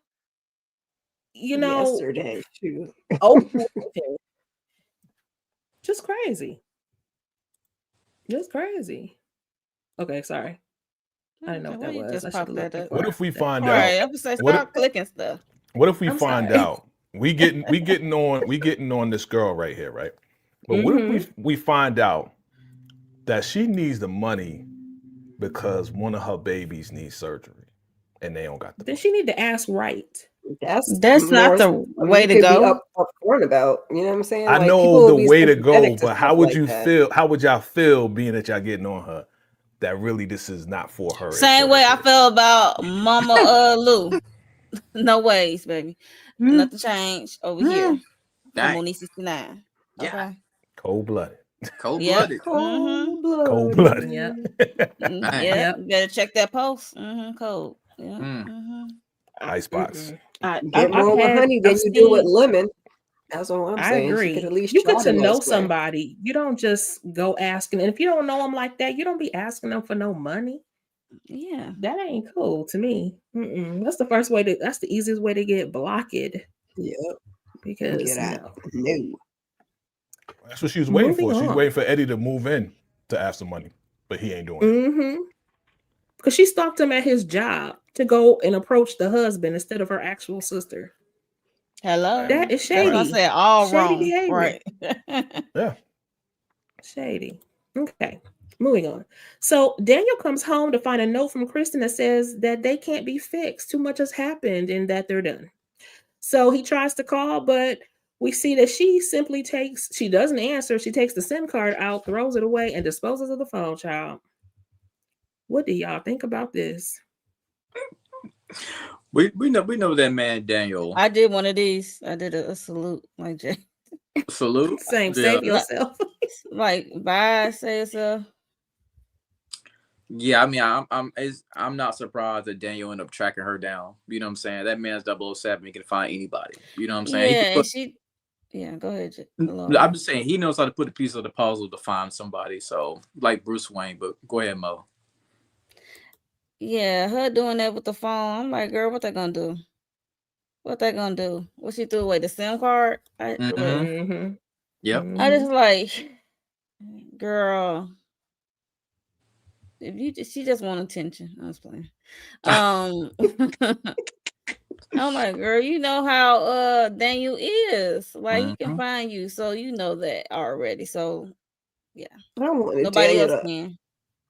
yesterday too. Just crazy. Okay, sorry. I didn't know what that was. What if we find out? Right, I'm saying stop clicking stuff. What if we find out? We getting on this girl right here, right? But what if we find out that she needs the money because one of her babies needs surgery and they don't got the money? Then she need to ask right. That's not the way to go. Upfront about, you know what I'm saying? I know the way to go, but how would you feel? How would y'all feel being that y'all getting on her? That really this is not for her. Same way I feel about Mama Lou. No ways, baby. Nothing changed over here. I'm on 69. Okay. Cold-blooded. Cold-blooded. Cold-blooded. Yeah. Yeah. You better check that post. Cold. Yeah. Icebox. Get more with honey than you do with lemon. That's what I'm saying. I agree. You get to know somebody. You don't just go asking. And if you don't know them like that, you don't be asking them for no money. Yeah. That ain't cool to me. That's the first way that's the easiest way to get blocked. Yep. Because Get out. no. No. That's what she was waiting Moving for. She's on. waiting for Eddie to move in to ask the money, but he ain't doing it. Mm-hmm. Because she stalked him at his job to go and approach the husband instead of her actual sister. Hello. That is That's what I shady. said. All Shady wrong. behavior. Right. Yeah. Shady. Okay. Moving on. So Daniel comes home to find a note from Kristen that says that they can't be fixed. Too much has happened and that they're done. So he tries to call, but we see that she doesn't answer. She takes the SIM card out, throws it away, and disposes of the phone, child. What do y'all think about this? We know that man Daniel. I did one of these. I did a salute like Jay. Salute. Same, Yeah. save yourself. Like bye, say yourself. Yeah, I mean, I'm not surprised that Daniel ended up tracking her down. You know what I'm saying? That man's 007. He can find anybody. You know what I'm saying? Yeah, and she. Yeah, go ahead. I'm just saying he knows how to put a piece of the puzzle to find somebody. So like Bruce Wayne, but go ahead, Mo. Yeah, her doing that with the phone. I'm like, girl, what they gonna do? What they gonna do? What she threw away the SIM card? Mhm. Mm-hmm. Yep. I just like, girl. If she just want attention. I was playing. I'm like, girl, you know how Daniel is. Like he can find you, so you know that already. So yeah, I wanted nobody Daniel else to. can.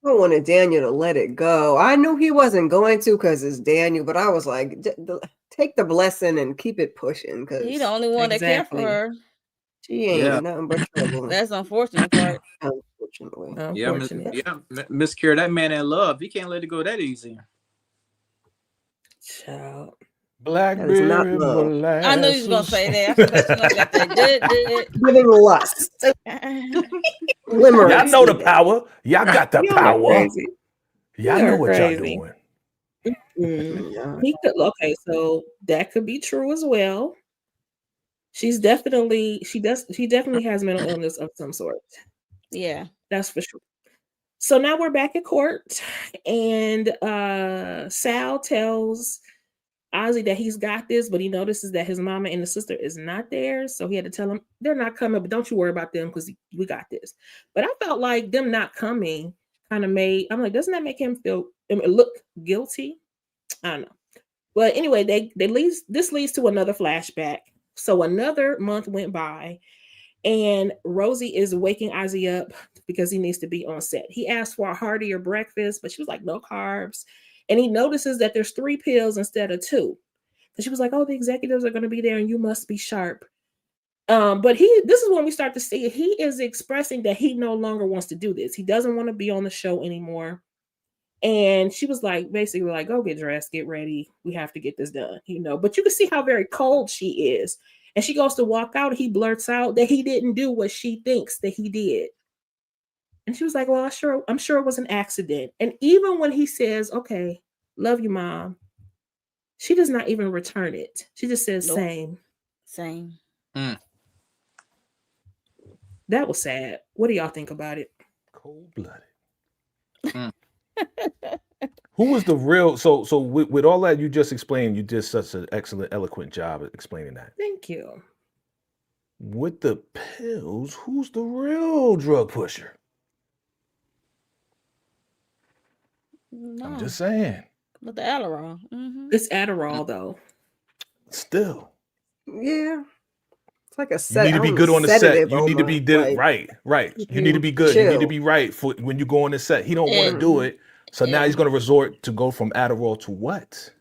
I wanted Daniel to let it go. I knew he wasn't going to because it's Daniel, but I was like, take the blessing and keep it pushing because He the only one that care for Exactly. her. she ain't Yeah. nothing but trouble. That's the unfortunate part. Unfortunately. Yeah, Miss Kira, that man in love, he can't let it go that easy. Child. That is not Blackberry love. molasses. I knew you was gonna say that. I forgot you got that good. Giving lust. Limerence. Y'all know the power. Y'all got the Y'all are power. crazy. Y'all You're know what crazy. y'all doing. Yeah. He could. Okay, so that could be true as well. She definitely has mental illness of some sort. Yeah, that's for sure. So now we're back at court, and Sal tells Ozzy that he's got this, but he notices that his mama and the sister is not there, so he had to tell him they're not coming, but don't you worry about them because we got this. But I felt like them not coming kind of I'm like, doesn't that make him look guilty? I don't know. But anyway, this leads to another flashback. So another month went by, and Rosie is waking Ozzy up because he needs to be on set. He asked for a heartier breakfast, but she was like, no carbs. And he notices that there's 3 pills instead of 2. And she was like, oh, the executives are going to be there and you must be sharp. But this is when we start to see he is expressing that he no longer wants to do this. He doesn't want to be on the show anymore. And she was like, basically like, go get dressed, get ready. We have to get this done, but you can see how very cold she is. And she goes to walk out. He blurts out that he didn't do what she thinks that he did. And she was like, well, I'm sure it was an accident. And even when he says, okay, love you, Mom, she does not even return it. She just says, Nope. Same. Mm. That was sad. What do y'all think about it? Cold-blooded. Mm. Who was the real? So with all that you just explained, you did such an excellent, eloquent job at explaining that. Thank you. With the pills, who's the real drug pusher? No. I'm just saying. With the Adderall. Mm-hmm. It's Adderall, though. Still. Yeah. It's like a You need to be good on the set. You need to be like, right. You need to be good. chill. You need to be right for when you go on the set. He don't want to do it. So now he's going to resort to go from Adderall to what?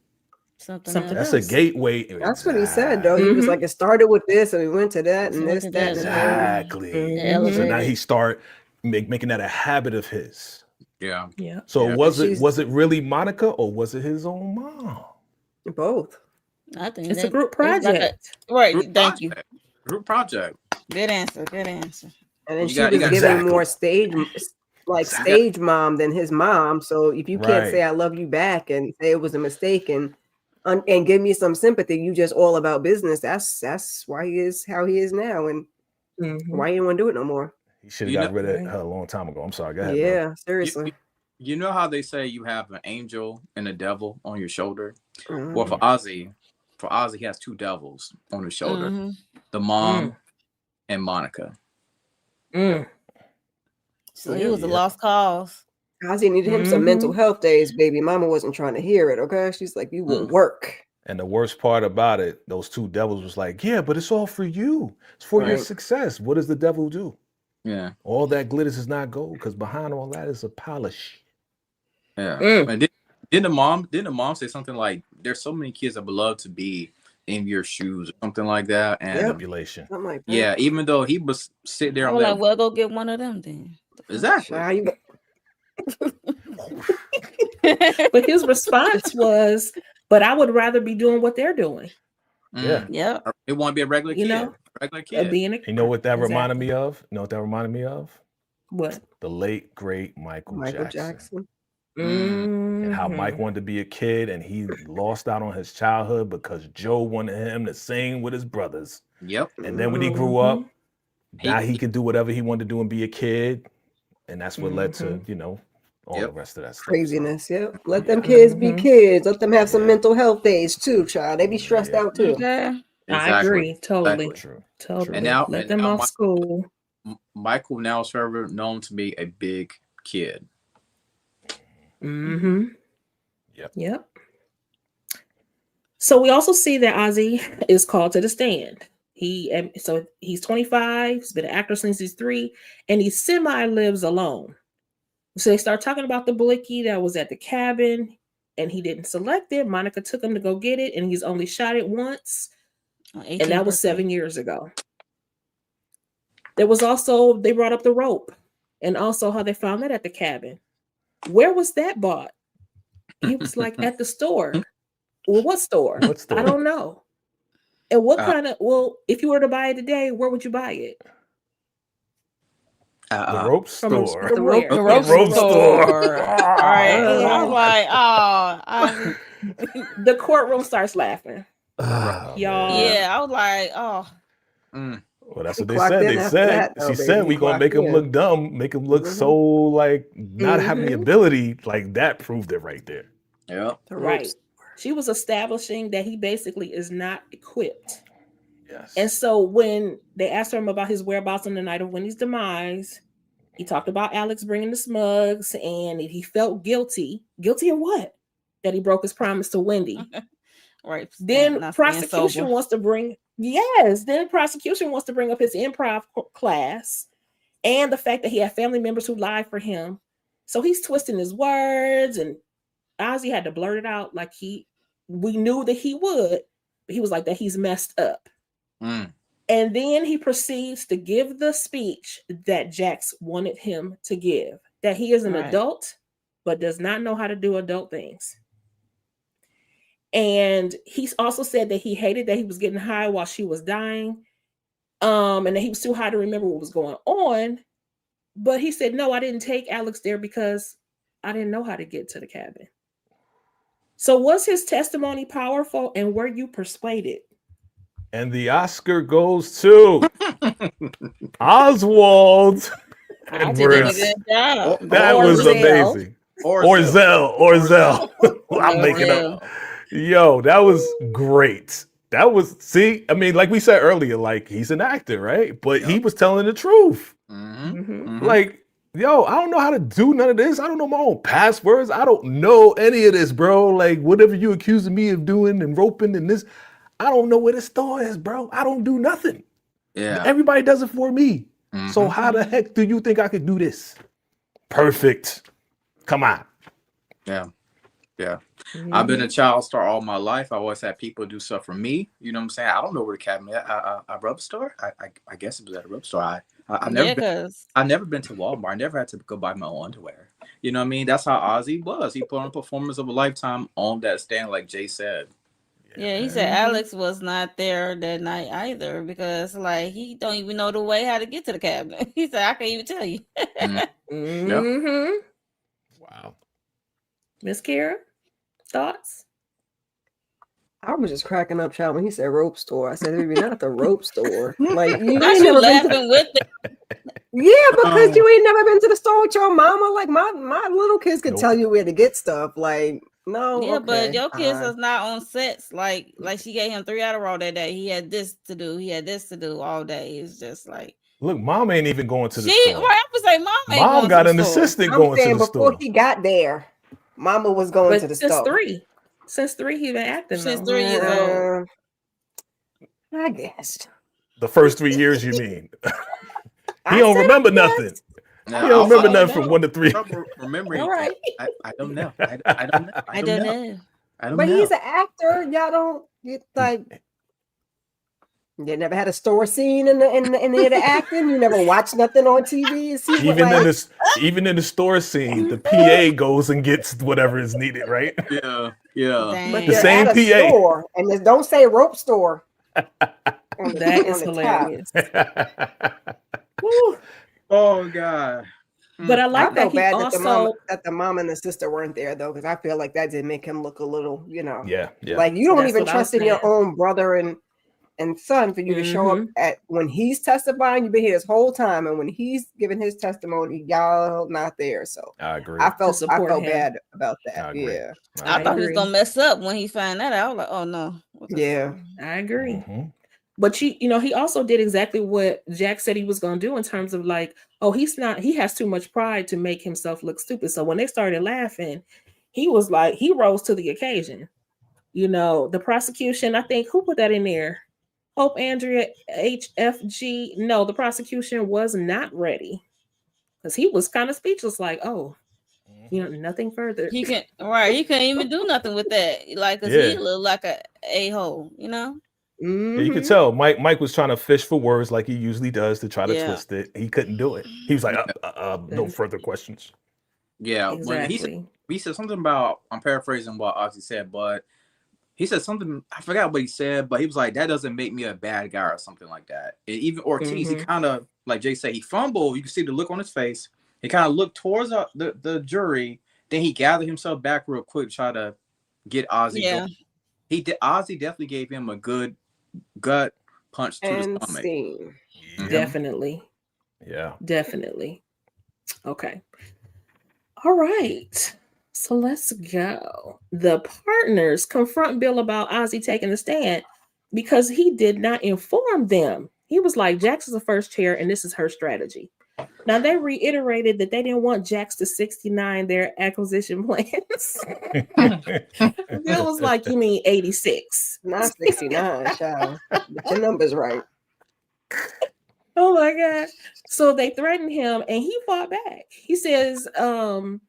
Something That's else. a gateway. That's what he said, though. He was like, it started with this, and we went to that, and this, that, and exactly. Mm-hmm. So now he start making that a habit of his. Yeah. So yeah. was it really Monica or was it his own mom? Both. I think it's a group project. Right. Group Thank project. Group project. Good answer. And then You she got- was you got- giving Exactly. more stage mom than his mom. So if you can't say I love you back and say it was a mistake and give me some sympathy, you just all about business. That's why he is how he is now, and why he didn't want to do it no more. He should have got rid of her a long time ago. I'm sorry. Go ahead. Yeah, bro. seriously. You know how they say you have an angel and a devil on your shoulder? Well, Mm. for Ozzy, he has two devils on his shoulder: Mm-hmm. the mom Mm. and Monica. Mm. So he Yep. was a Yep. lost cause. Ozzy needed him some mental Mhm. health days, baby. Mama wasn't trying to hear it, okay? She's like, you will Mm. work. And the worst part about it, those two devils was like, yeah, but it's all for you. It's for your Right. success. What does the devil do? Yeah, All that glitters is not gold, because behind all that is a pile of shit. yeah. Mm. And didn't the mom say something like, "There's so many kids that would love to be in your shoes," or something like that? And Yep. Manipulation. Something like that. yeah, even though he was sitting there I on was like, that, well, go get one of them then. exactly. How you But his response was, "But I would rather be doing what they're doing." Yeah. Yep. It want to be a regular You kid, know, regular kid. being a You know what that reminded exactly. me of? You know what that reminded me of? What? The late, great Michael Michael Jackson. Jackson. And how Mike Mhm. wanted to be a kid and he lost out on his childhood because Joe wanted him to sing with his brothers. Yep. And then when he grew Mhm. up, now he He could do whatever he wanted to do and be a kid. And that's what led to, Mhm. you know, all Yep. the rest of that stuff. So, Craziness. Yep. Let them yeah. kids be Mhm. kids. Let them have some Yeah. mental health days too, child. They be stressed Yeah. out too. Okay. I exactly, agree. Totally. exactly. True. Totally. And now, Let them off school. Michael now is forever known to be a big kid. Mm-hmm. Yep. Yep. So we also see that Ozzy is called to the stand. So he's 25. He's been an actor since he's 3, and he semi lives alone. So they start talking about the blicky that was at the cabin, and he didn't select it. Monica took him to go get it, and he's only shot it once, and that was 7 years ago. There was also, they brought up the rope, and also how they found that at the cabin. Where was that bought? He was like, at the store. Well, what store? What I store? don't know. And what Uh, kind of, well, if you were to buy it today, where would you buy it? The rope store. The rope. The The rope rope store. store. All right. I was And like, oh, the courtroom starts laughing. Oh, Y'all. man. yeah. I was like, oh, mm, Well, that's He what they clocked said. in They after said, that, though, she baby. said, He we gonna clocked make him in. look dumb, make him look so like not having the ability. Like that proved it right there. yep. The Right. ropes. She was establishing that he basically is not equipped. Yes. And so when they asked him about his whereabouts on the night of Wendy's demise, he talked about Alex bringing the smugs, and he felt guilty. Guilty of what? That he broke his promise to Wendy. right. Then Not prosecution staying sober. wants to bring prosecution wants to bring up his improv class and the fact that he had family members who lied for him. So he's twisting his words, and Ozzy had to blurt it out like we knew that he would, but he was like that he's messed up. Mm. And then he proceeds to give the speech that Jax wanted him to give, that he is an adult, but does not know how to do adult things. And he's also said that he hated that he was getting high while she was dying, and that he was too high to remember what was going on. But he said, no, I didn't take Alex there because I didn't know how to get to the cabin. So was his testimony powerful, and were you persuaded? And the Oscar goes to Oswald I did a Edwards. good job. That Or was Zell. amazing. Or Zell. I'm making up. Yo, that was great. That was, see, I mean, like we said earlier, like he's an actor, right? But he was telling the truth. Like, yo, I don't know how to do none of this. I don't know my own passwords. I don't know any of this, bro. Like, whatever you accusing me of doing and roping and this, I don't know where the store is, bro. I don't do nothing. Yeah. Everybody does it for me. So how the heck do you think I could do this? Perfect. Come on. Yeah. Yeah. I've been a child star all my life. I always had people do stuff for me. You know what I'm saying? I don't know where the cabin is. A rub store? I guess it was at a rub store. I've never been to Walmart. I never had to go buy my own underwear. You know what I mean? That's how Ozzy was. He put on a performance of a lifetime on that stand, like Jay said. Yeah, he said Alex was not there that night either because, like, he don't even know the way how to get to the cabinet. He said, I can't even tell you. Mm-hmm. Wow. Miss Kara, thoughts? I was just cracking up, child, when he said rope store. I said, maybe not the rope store. Like, you Not ain't you never been laughing with it. Yeah, because you ain't never been to the store with your mama. Like my little kids can tell you where to get stuff. Like, no, Yeah, okay, but your kids is not on sets. Like she gave him 3 Adderall that day. He had this to do. He had this to do all day. It's just like, Look, mom ain't even going to the she store. right. I would say mom ain't Mom going got to an the store. assistant I'm going to saying the before store. he got there, mama was going to the since store. since 3, he been acting Since though. 3 years old. I guess. The first 3 years, you mean? He I don't said remember I guess. nothing. Now, He don't remember I nothing don't from 1 to 3. trouble remembering. All right. I don't know. I don't know. I don't know. I don't But know. he's an actor. Y'all don't get like. You never had a store scene in the acting. You never watched nothing on TV and see what Even in the store scene, the PA goes and gets whatever is needed, right? Yeah, yeah. Dang. But The they're same at a PA. store, and just don't say rope store. That is hilarious. Woo. Oh God. But I I like that felt he bad also that the mom and the sister weren't there though, because I feel like that did make him look a little, Yeah. like you don't That's even what I was trust in your saying. own brother and son for you to show up at when he's testifying. You've been here this whole time, and when he's giving his testimony, y'all not there. So I agree. I felt support him. bad about I that. agree. Yeah, I thought he was agree. gonna mess up when he found that out. I was like, oh no. yeah. I agree. Mhm. But he also did exactly what Jack said he was going to do in terms of like, oh, he has too much pride to make himself look stupid. So when they started laughing, he was like, he rose to the occasion. The prosecution, I think, who put that in there? Hope Andrea HFG. No, the prosecution was not ready because he was kind of speechless, like, oh, nothing further. He couldn't even do nothing with that. Like, cause he looked like a hole, Yeah, you could tell Mike was trying to fish for words like he usually does to try to twist it. He couldn't do it. He was like, no further questions. Yeah, Exactly. when he said something about, I'm paraphrasing what Ozzy said, but he said something, I forgot what he said, but he was like, that doesn't make me a bad guy or something like that. And even Ortiz, he kind of, like Jay said, he fumbled. You can see the look on his face. He kind of looked towards the jury. Then he gathered himself back real quick, try to get Ozzy going. Ozzy definitely gave him a good gut punch to the stomach. Yeah. Definitely. Yeah. Definitely. Okay. All right. So let's go. The partners confront Bill about Ozzy taking the stand because he did not inform them. He was like, Jax is the first chair and this is her strategy. Now they reiterated that they didn't want Jax to 69 their acquisition plans. Bill was like, you mean 86? Not 69, child. But your number's right. Oh my God. So they threatened him and he fought back. He says, look,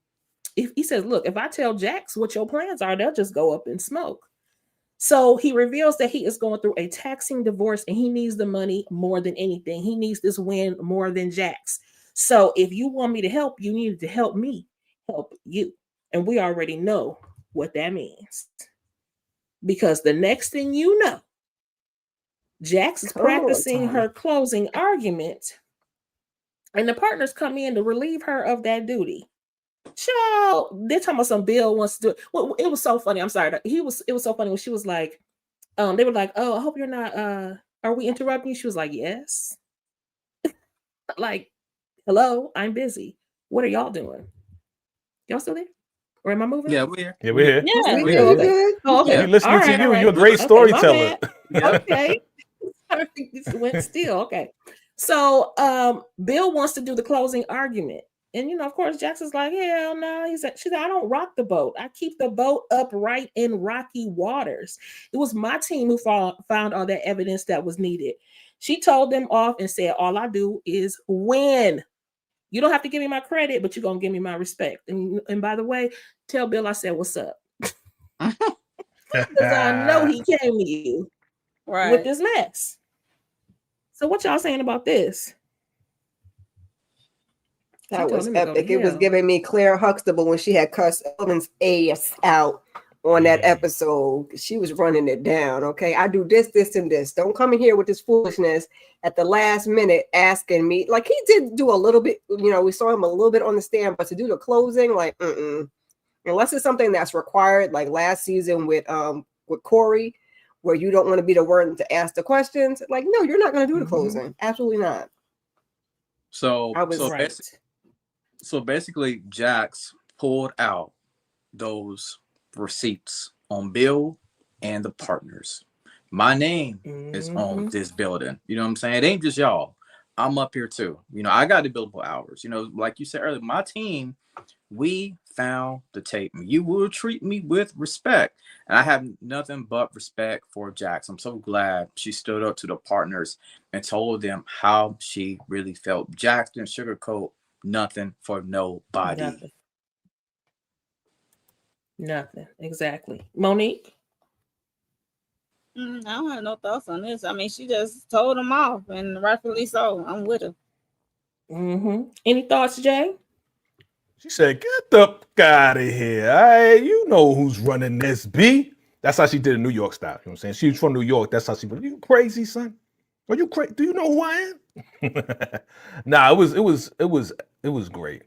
if I tell Jax what your plans are, they'll just go up in smoke. So he reveals that he is going through a taxing divorce and he needs the money more than anything. He needs this win more than Jax. So if you want me to help, you need to help me help you. And we already know what that means. Because the next thing you know, Jax is practicing her closing argument and the partners come in to relieve her of that duty. Child, they're talking about some Bill wants to do it. Well, it was so funny. I'm sorry. It was so funny when she was like, they were like, oh, I hope you're not, are we interrupting you? She was like, yes. Like, hello, I'm busy. What are y'all doing? Y'all still there? Or am I moving? Yeah, we're here. Yeah, we're here. Yeah. We good. Oh, okay. We listening to you. Right. You're a great storyteller. Okay. This went still. Okay. So Bill wants to do the closing argument. And of course, Jackson's like, hell no. She said, I don't rock the boat. I keep the boat upright in rocky waters. It was my team who found all that evidence that was needed. She told them off and said, all I do is win. You don't have to give me my credit, but you're going to give me my respect. And by the way, tell Bill I said, what's up? Because I know he came to you with this mess. So what y'all saying about this? That was epic. It was giving me Claire Huxtable when she had cussed Elvin's ass out on that episode. She was running it down. Okay, I do this, this, and this. Don't come in here with this foolishness at the last minute asking me. Like he did do a little bit. We saw him a little bit on the stand, but to do the closing, like, unless it's something that's required, like last season with Corey, where you don't want to be the one to ask the questions. Like, no, you're not going to do the closing. Absolutely not. So I was Right. so basically, Jax pulled out those receipts on Bill and the partners. My name is on Mm-hmm. this building. You know what I'm saying? It ain't just y'all. I'm up here too. You know, I got the billable hours. You know, like you said earlier, my team, we found the tape. You will treat me with respect. And I have nothing but respect for Jax. I'm so glad she stood up to the partners and told them how she really felt. Jax didn't sugarcoat nothing for nobody. Nothing. Nothing. Exactly. Monique? I don't have no thoughts on this. I mean, she just told them off, and rightfully so. I'm with her. Mm-hmm. Any thoughts, Jay? She said, "Get the fuck out of here. Hey, you know who's running this, B." That's how she did in New York style. You know what I'm saying? She was from New York. That's how she. You crazy, son? Are you crazy? Do you know who I am? Nah, it was great.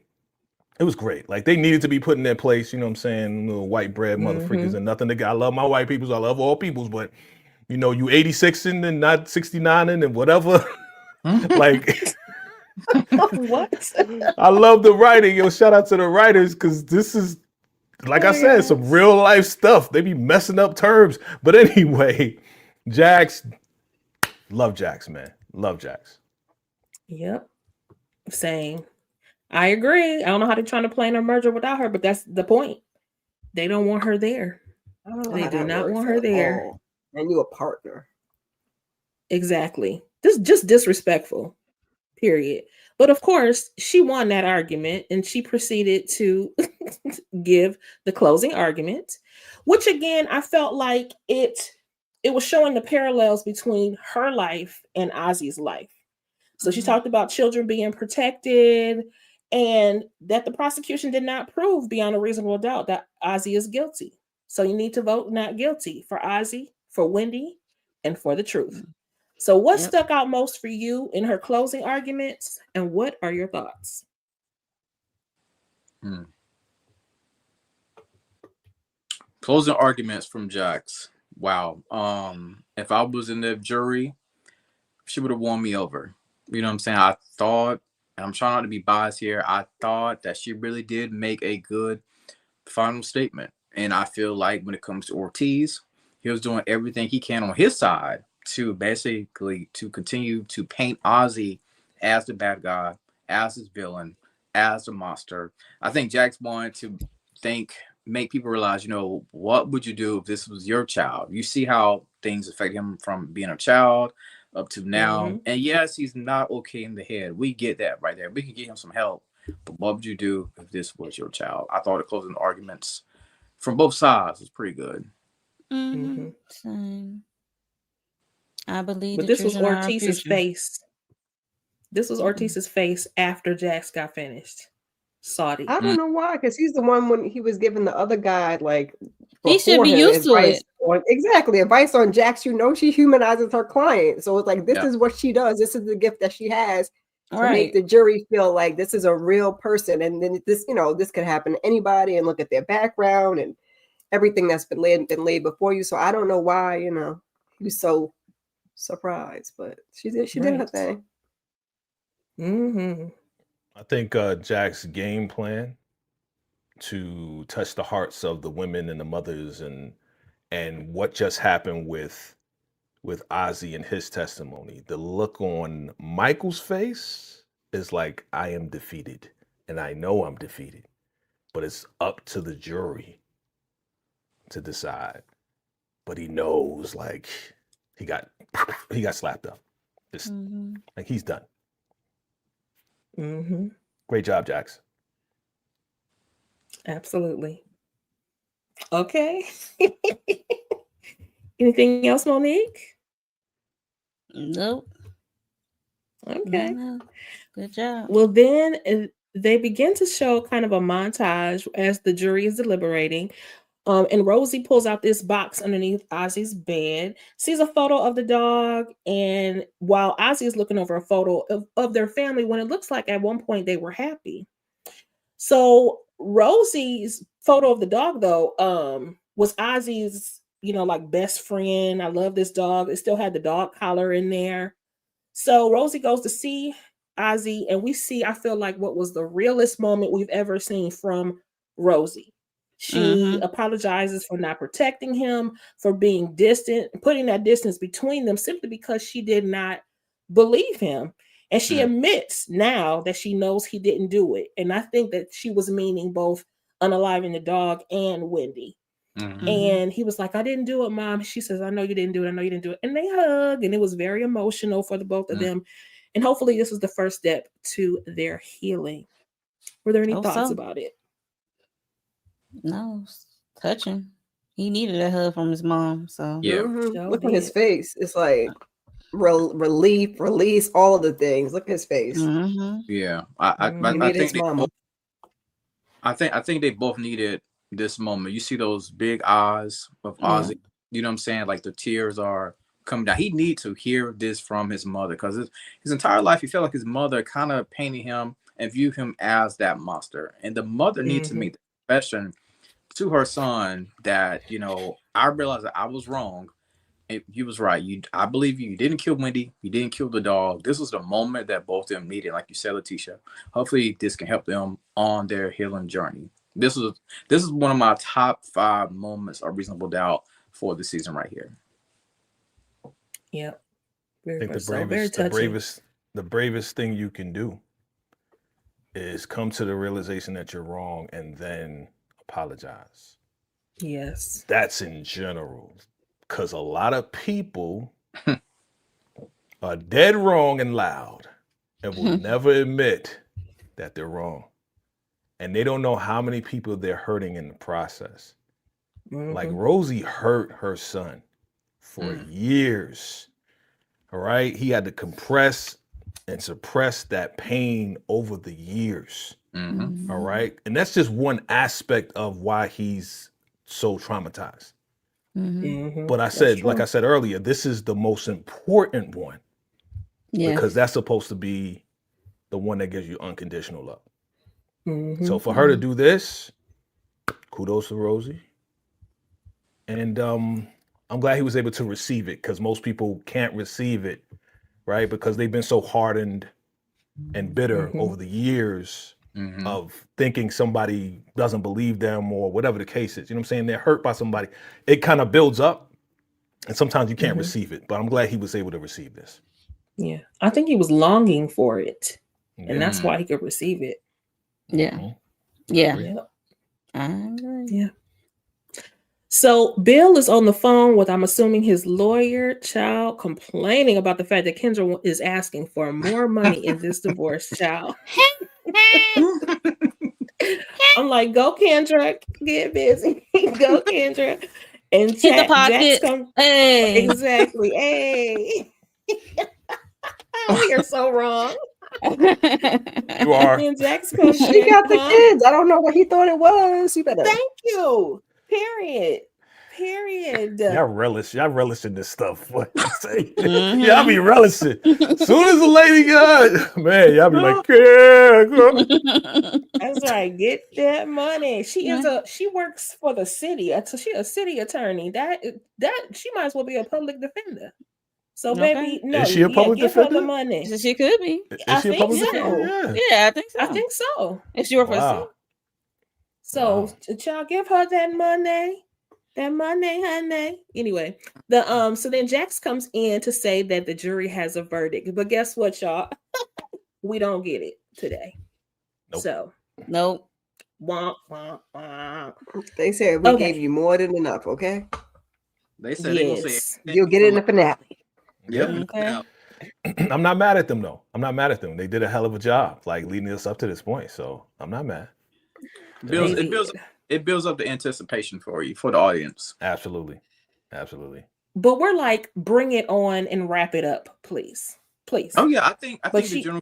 It was great. Like they needed to be put in their place. You know what I'm saying? Little white bread motherfuckers Mm-hmm. and nothing. I love my white peoples. I love all peoples, but you know, you 86ing and not 69ing and whatever. Like What? I love the writing. Yo, shout out to the writers because this is, like I Oh, said, some yes. real life stuff. They be messing up terms. But anyway, Jax, love Jax, man. Love Jax. Yep. Same. I agree. I don't know how they're trying to plan a merger without her, but that's the point. They don't want her there. I don't know They how do that not works want her at there. all. And you a partner. Exactly. This is just disrespectful. Period. But of course, she won that argument and she proceeded to give the closing argument, which again, I felt like it was showing the parallels between her life and Ozzy's life. So she Mhm. talked about children being protected and that the prosecution did not prove beyond a reasonable doubt that Ozzy is guilty. So you need to vote not guilty for Ozzy, for Wendy, and for the truth. So what Yep. stuck out most for you in her closing arguments and what are your thoughts? Hmm. Closing arguments from Jax. Wow. If I was in the jury, she would have won me over. You know what I'm saying? I thought, and I'm trying not to be biased here, I thought that she really did make a good final statement. And I feel like when it comes to Ortiz, he was doing everything he can on his side to basically to continue to paint Ozzy as the bad guy, as his villain, as a monster. I think Jax wanted to make people realize, you know, what would you do if this was your child? You see how things affect him from being a child up to now. Mm-hmm. And yes, he's not okay in the head. We get that right there. We can get him some help. But what would you do if this was your child? I thought the closing arguments from both sides was pretty good. Mm-hmm. Same. I believe But the this was children are our Ortiz's future. face. This was Mm-mm. Ortiz's face after Jax got finished. Saudi. I don't know why, because he's the one when he was giving the other guy like He should before be him used to advice it. on advice on Jax. You know, she humanizes her client, so it's like this Yeah. is what she does. This is the gift that she has to make Right. the jury feel like this is a real person, and then this, you know, this could happen to anybody, and look at their background and everything that's been laid before you. So I don't know why, you know, he was so surprised, but she did her Right. thing. Mm-hmm. I think Jack's game plan to touch the hearts of the women and the mothers and what just happened with Ozzy and his testimony. The look on Michael's face is like, I am defeated, and I know I'm defeated, but it's up to the jury to decide. But he knows, like, he got he got slapped up. Just Mm-hmm. like he's done. Mm-hmm. Great job, Jax. Absolutely. Okay. Anything else, Monique? Nope. Okay. No. Good job. Well, then they begin to show kind of a montage as the jury is deliberating. And Rosie pulls out this box underneath Ozzy's bed, sees a photo of the dog, and while Ozzy is looking over a photo of their family, when it looks like at one point they were happy. So Rosie's photo of the dog, though, was Ozzy's, you know, like best friend. I love this dog. It still had the dog collar in there. So Rosie goes to see Ozzy, and we see, I feel like, what was the realest moment we've ever seen from Rosie. She apologizes for not protecting him, for being distant, putting that distance between them simply because she did not believe him. And she admits now that she knows he didn't do it. And I think that she was meaning both Unaliving the dog and Wendy. And he was like, I didn't do it, Mom. She says, I know you didn't do it. I know you didn't do it. And they hug, and it was very emotional for the both of them. And hopefully this is the first step to their healing. Were there any thoughts about it? No, touching. He needed a hug from his mom. So Yeah. Look at his face. It's like relief, release, all of the things. Look at his face. Yeah. He needed his mama. I think they both needed this moment. You see those big eyes of Ozzy. You know what I'm saying? Like the tears are coming down. He needs to hear this from his mother, because his entire life he felt like his mother kind of painted him and viewed him as that monster. And the mother needs to make the confession to her son that, you know, I realized that I was wrong. You was right. I believe you. You didn't kill Wendy. You didn't kill the dog. This was the moment that both of them needed, like you said, Letitia. Hopefully, this can help them on their healing journey. This is one of my top 5 moments of reasonable doubt for the season right here. Yeah, I think the bravest thing you can do is come to the realization that you're wrong and then apologize. Yes, that's in general. Because a lot of people are dead wrong and loud and will never admit that they're wrong. And they don't know how many people they're hurting in the process. Like Rosie hurt her son for years. All right. He had to compress and suppress that pain over the years. All right. And that's just one aspect of why he's so traumatized. But I said, like I said earlier, this is the most important one. Because that's supposed to be the one that gives you unconditional love. So for her to do this, kudos to Rosie. And I'm glad he was able to receive it, because most people can't receive it, right? Because they've been so hardened and bitter over the years of thinking somebody doesn't believe them or whatever the case is. You know what I'm saying? They're hurt by somebody. It kind of builds up, and sometimes you can't receive it. But I'm glad he was able to receive this. Yeah. I think he was longing for it. And that's why he could receive it. Yeah. I agree. Yeah. So Bill is on the phone with, I'm assuming, his lawyer, child, complaining about the fact that Kendra is asking for more money in this divorce, child. I'm like, go Kendra, get busy. Go Kendra. And hit the pocket. Hey. Exactly. Hey. We are so wrong. You are. And Jax comes She got the kids. I don't know what he thought it was. You better. Thank you. Period. Y'all relish in this stuff. What you say? Y'all be relishing. Soon as the lady got, man, y'all be like, yeah, girl. That's right. Get that money. She works for the city. So she's a city attorney. That she might as well be a public defender. So baby, no, is she a public give defender? her the money. She could be. I think so. Yeah, I think so. I think so. If she were for the city. So y'all give her that money. That money, honey. Anyway, so then Jax comes in to say that the jury has a verdict. But guess what, y'all? We don't get it today. Nope. So nope. Wah, wah, wah. They said we gave you more than enough, okay? They said they gonna say you'll get it in the finale. Yep. Okay. I'm not mad at them though. I'm not mad at them. They did a hell of a job, like leading us up to this point. So I'm not mad. It builds up the anticipation for you, for the audience. Absolutely. But we're like, bring it on and wrap it up, please. Oh yeah, I think the general.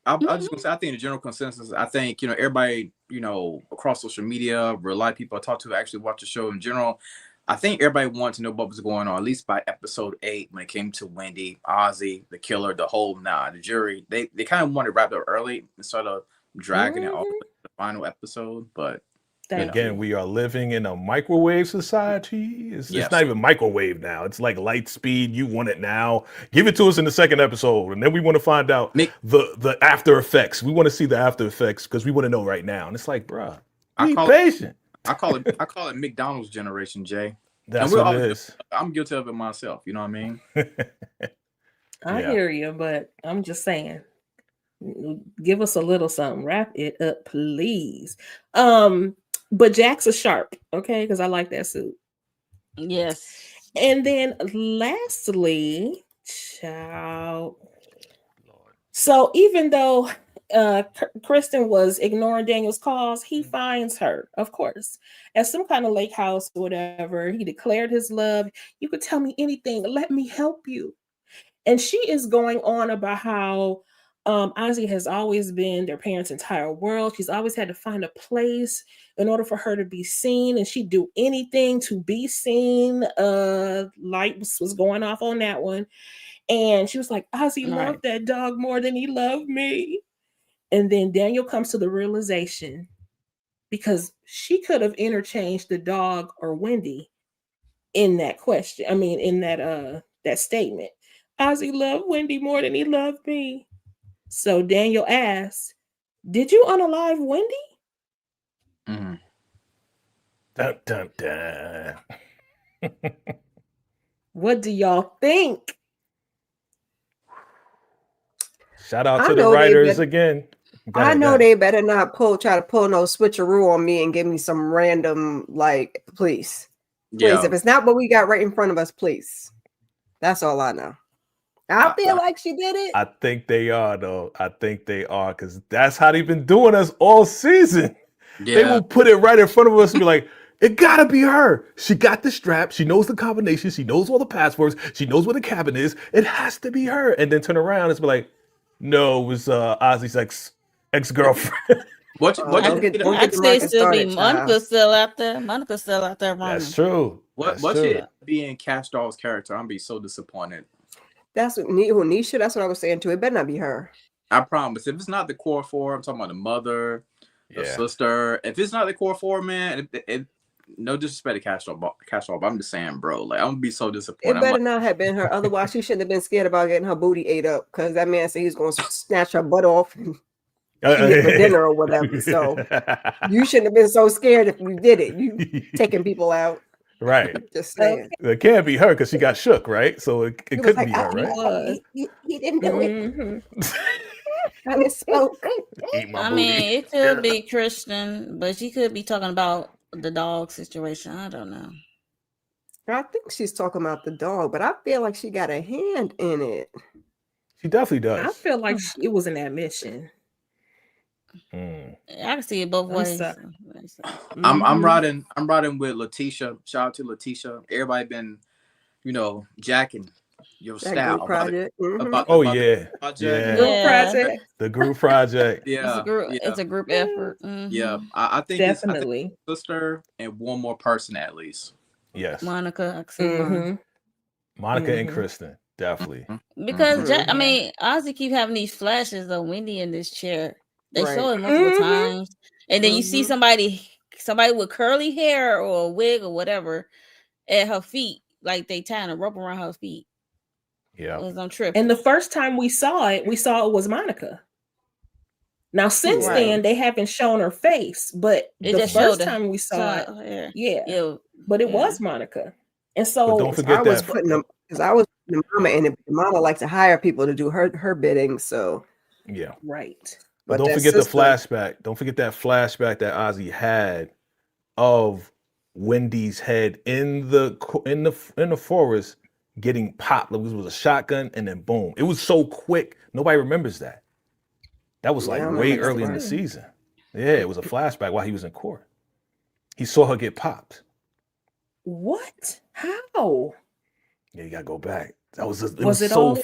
I just gonna say, I think the general consensus. I think everybody across social media, a lot of people I talk to actually watch the show in general. I think everybody wanted to know what was going on, at least by episode 8, when it came to Wendy, Ozzy, the killer, the whole the jury. They kind of wanted to wrap it up early instead of dragging it all the way to the final episode. But Thank Again, you. we are living in a microwave society. It's Yes. not even microwave now. It's like light speed. You want it now. Give it to us in the second episode, and then we want to find out Mick, the after effects. We want to see the after effects because we want to know right now. And it's like, bruh, I be call it patient. I call it McDonald's generation, Jay. That's we're what all it is. I'm guilty of it myself. You know what I mean? I Yeah. hear you, but I'm just saying, give us a little something. Wrap it up, please. But Jack's a sharp, okay? Because I like that suit. Yes. And then lastly, child. So even though Kristen was ignoring Daniel's calls, he finds her, of course, at some kind of lake house or whatever. He declared his love. You could tell me anything. Let me help you. And she is going on about how Ozzy has always been their parents' entire world. She's always had to find a place in order for her to be seen, and she'd do anything to be seen. Light was going off on that one. And she was like, Ozzy loved that dog more than he loved me. And then Daniel comes to the realization, because she could have interchanged the dog or Wendy in that question. I mean, in that statement. Ozzy loved Wendy more than he loved me. So Daniel asks, did you unalive Wendy? Mm-hmm. Dun, dun, dun. What do y'all think? Shout out I to the know they writers bet- again. Go I ahead, go know ahead. they better not try to pull no switcheroo on me and give me some random, like, please. Please, Yeah. if it's not what we got right in front of us, please. That's all I know. I feel like she did it. I think they are, though. I think they are, because that's how they've been doing us all season. They Yeah. will put it right in front of us and be like, it gotta be her. She got the strap. She knows the combination. She knows all the passwords. She knows where the cabin is. It has to be her. And then turn around and be like, no, it was Ozzy's ex-girlfriend. What Don't you get the I'd say market still be started, Monica child. still out there. Monica's still out there running. That's true. what That's should true. be in Cash Doll's character? I'm be so disappointed. That's what Nisha. That's what I was saying too. It better not be her. I promise. If it's not the core four, I'm talking about the mother, the Yeah. sister. If it's not the core four, man, no disrespect to Cash Doll, but I'm just saying, bro, like I'm gonna be so It disappointed. better not have been her. Otherwise, she shouldn't have been scared about getting her booty ate up, because that man said he's going to snatch her butt off and eat it for dinner or whatever. So you shouldn't have been so scared if you did it. You taking people out. Right. Just saying. It can't be her because she got shook, right? So it He was couldn't like, be her, right? was. He didn't do it. Mhm. I misspoke. Eat my I booty. mean, it could be Christian, but she could be talking about the dog situation. I don't know. I think she's talking about the dog, but I feel like she got a hand in it. She definitely I does. feel like it was an admission. Mm. I can see it both I'm ways. sorry. I'm Mhm. riding with Letitia. Shout out to Letitia. Everybody been, jacking your That style group project. about Oh, about the yeah. project. Yeah. Group Yeah. project. The group project. It's Yeah, a group. yeah, It's a group effort. Mhm. yeah. I think it's Definitely. sister and one more person at least. Yes. Monica, I can see Monica. Mhm. Monica and Mhm. Kristen. Definitely. Because I Mhm. mean, Ozzy keep having these flashes of Wendy in this chair. They Right. show it multiple Mhm. times, and then you see Mhm. somebody with curly hair or a wig or whatever at her feet, like they tying a rope around her feet. Yeah. Because I'm tripping. And the first time we saw it was Monica. Now, since Right. then, they haven't shown her face, but It the just showed first time we saw it, yeah, but it was Monica. And But so don't I forget was that. putting them because I was putting the mama in it. The mama likes to hire people to do her bidding. So, Yeah. right. But but don't that forget the sister, flashback. Don't forget that flashback that Ozzy had of Wendy's head in the forest getting popped. It was a shotgun, and then boom. It was so quick. Nobody remembers that. That was Yeah, I like remember way that early in the part. season. Yeah, it was a flashback while he was in court. He saw her get popped. What? How? Yeah, you gotta go back. That was it. Was Was it so. all?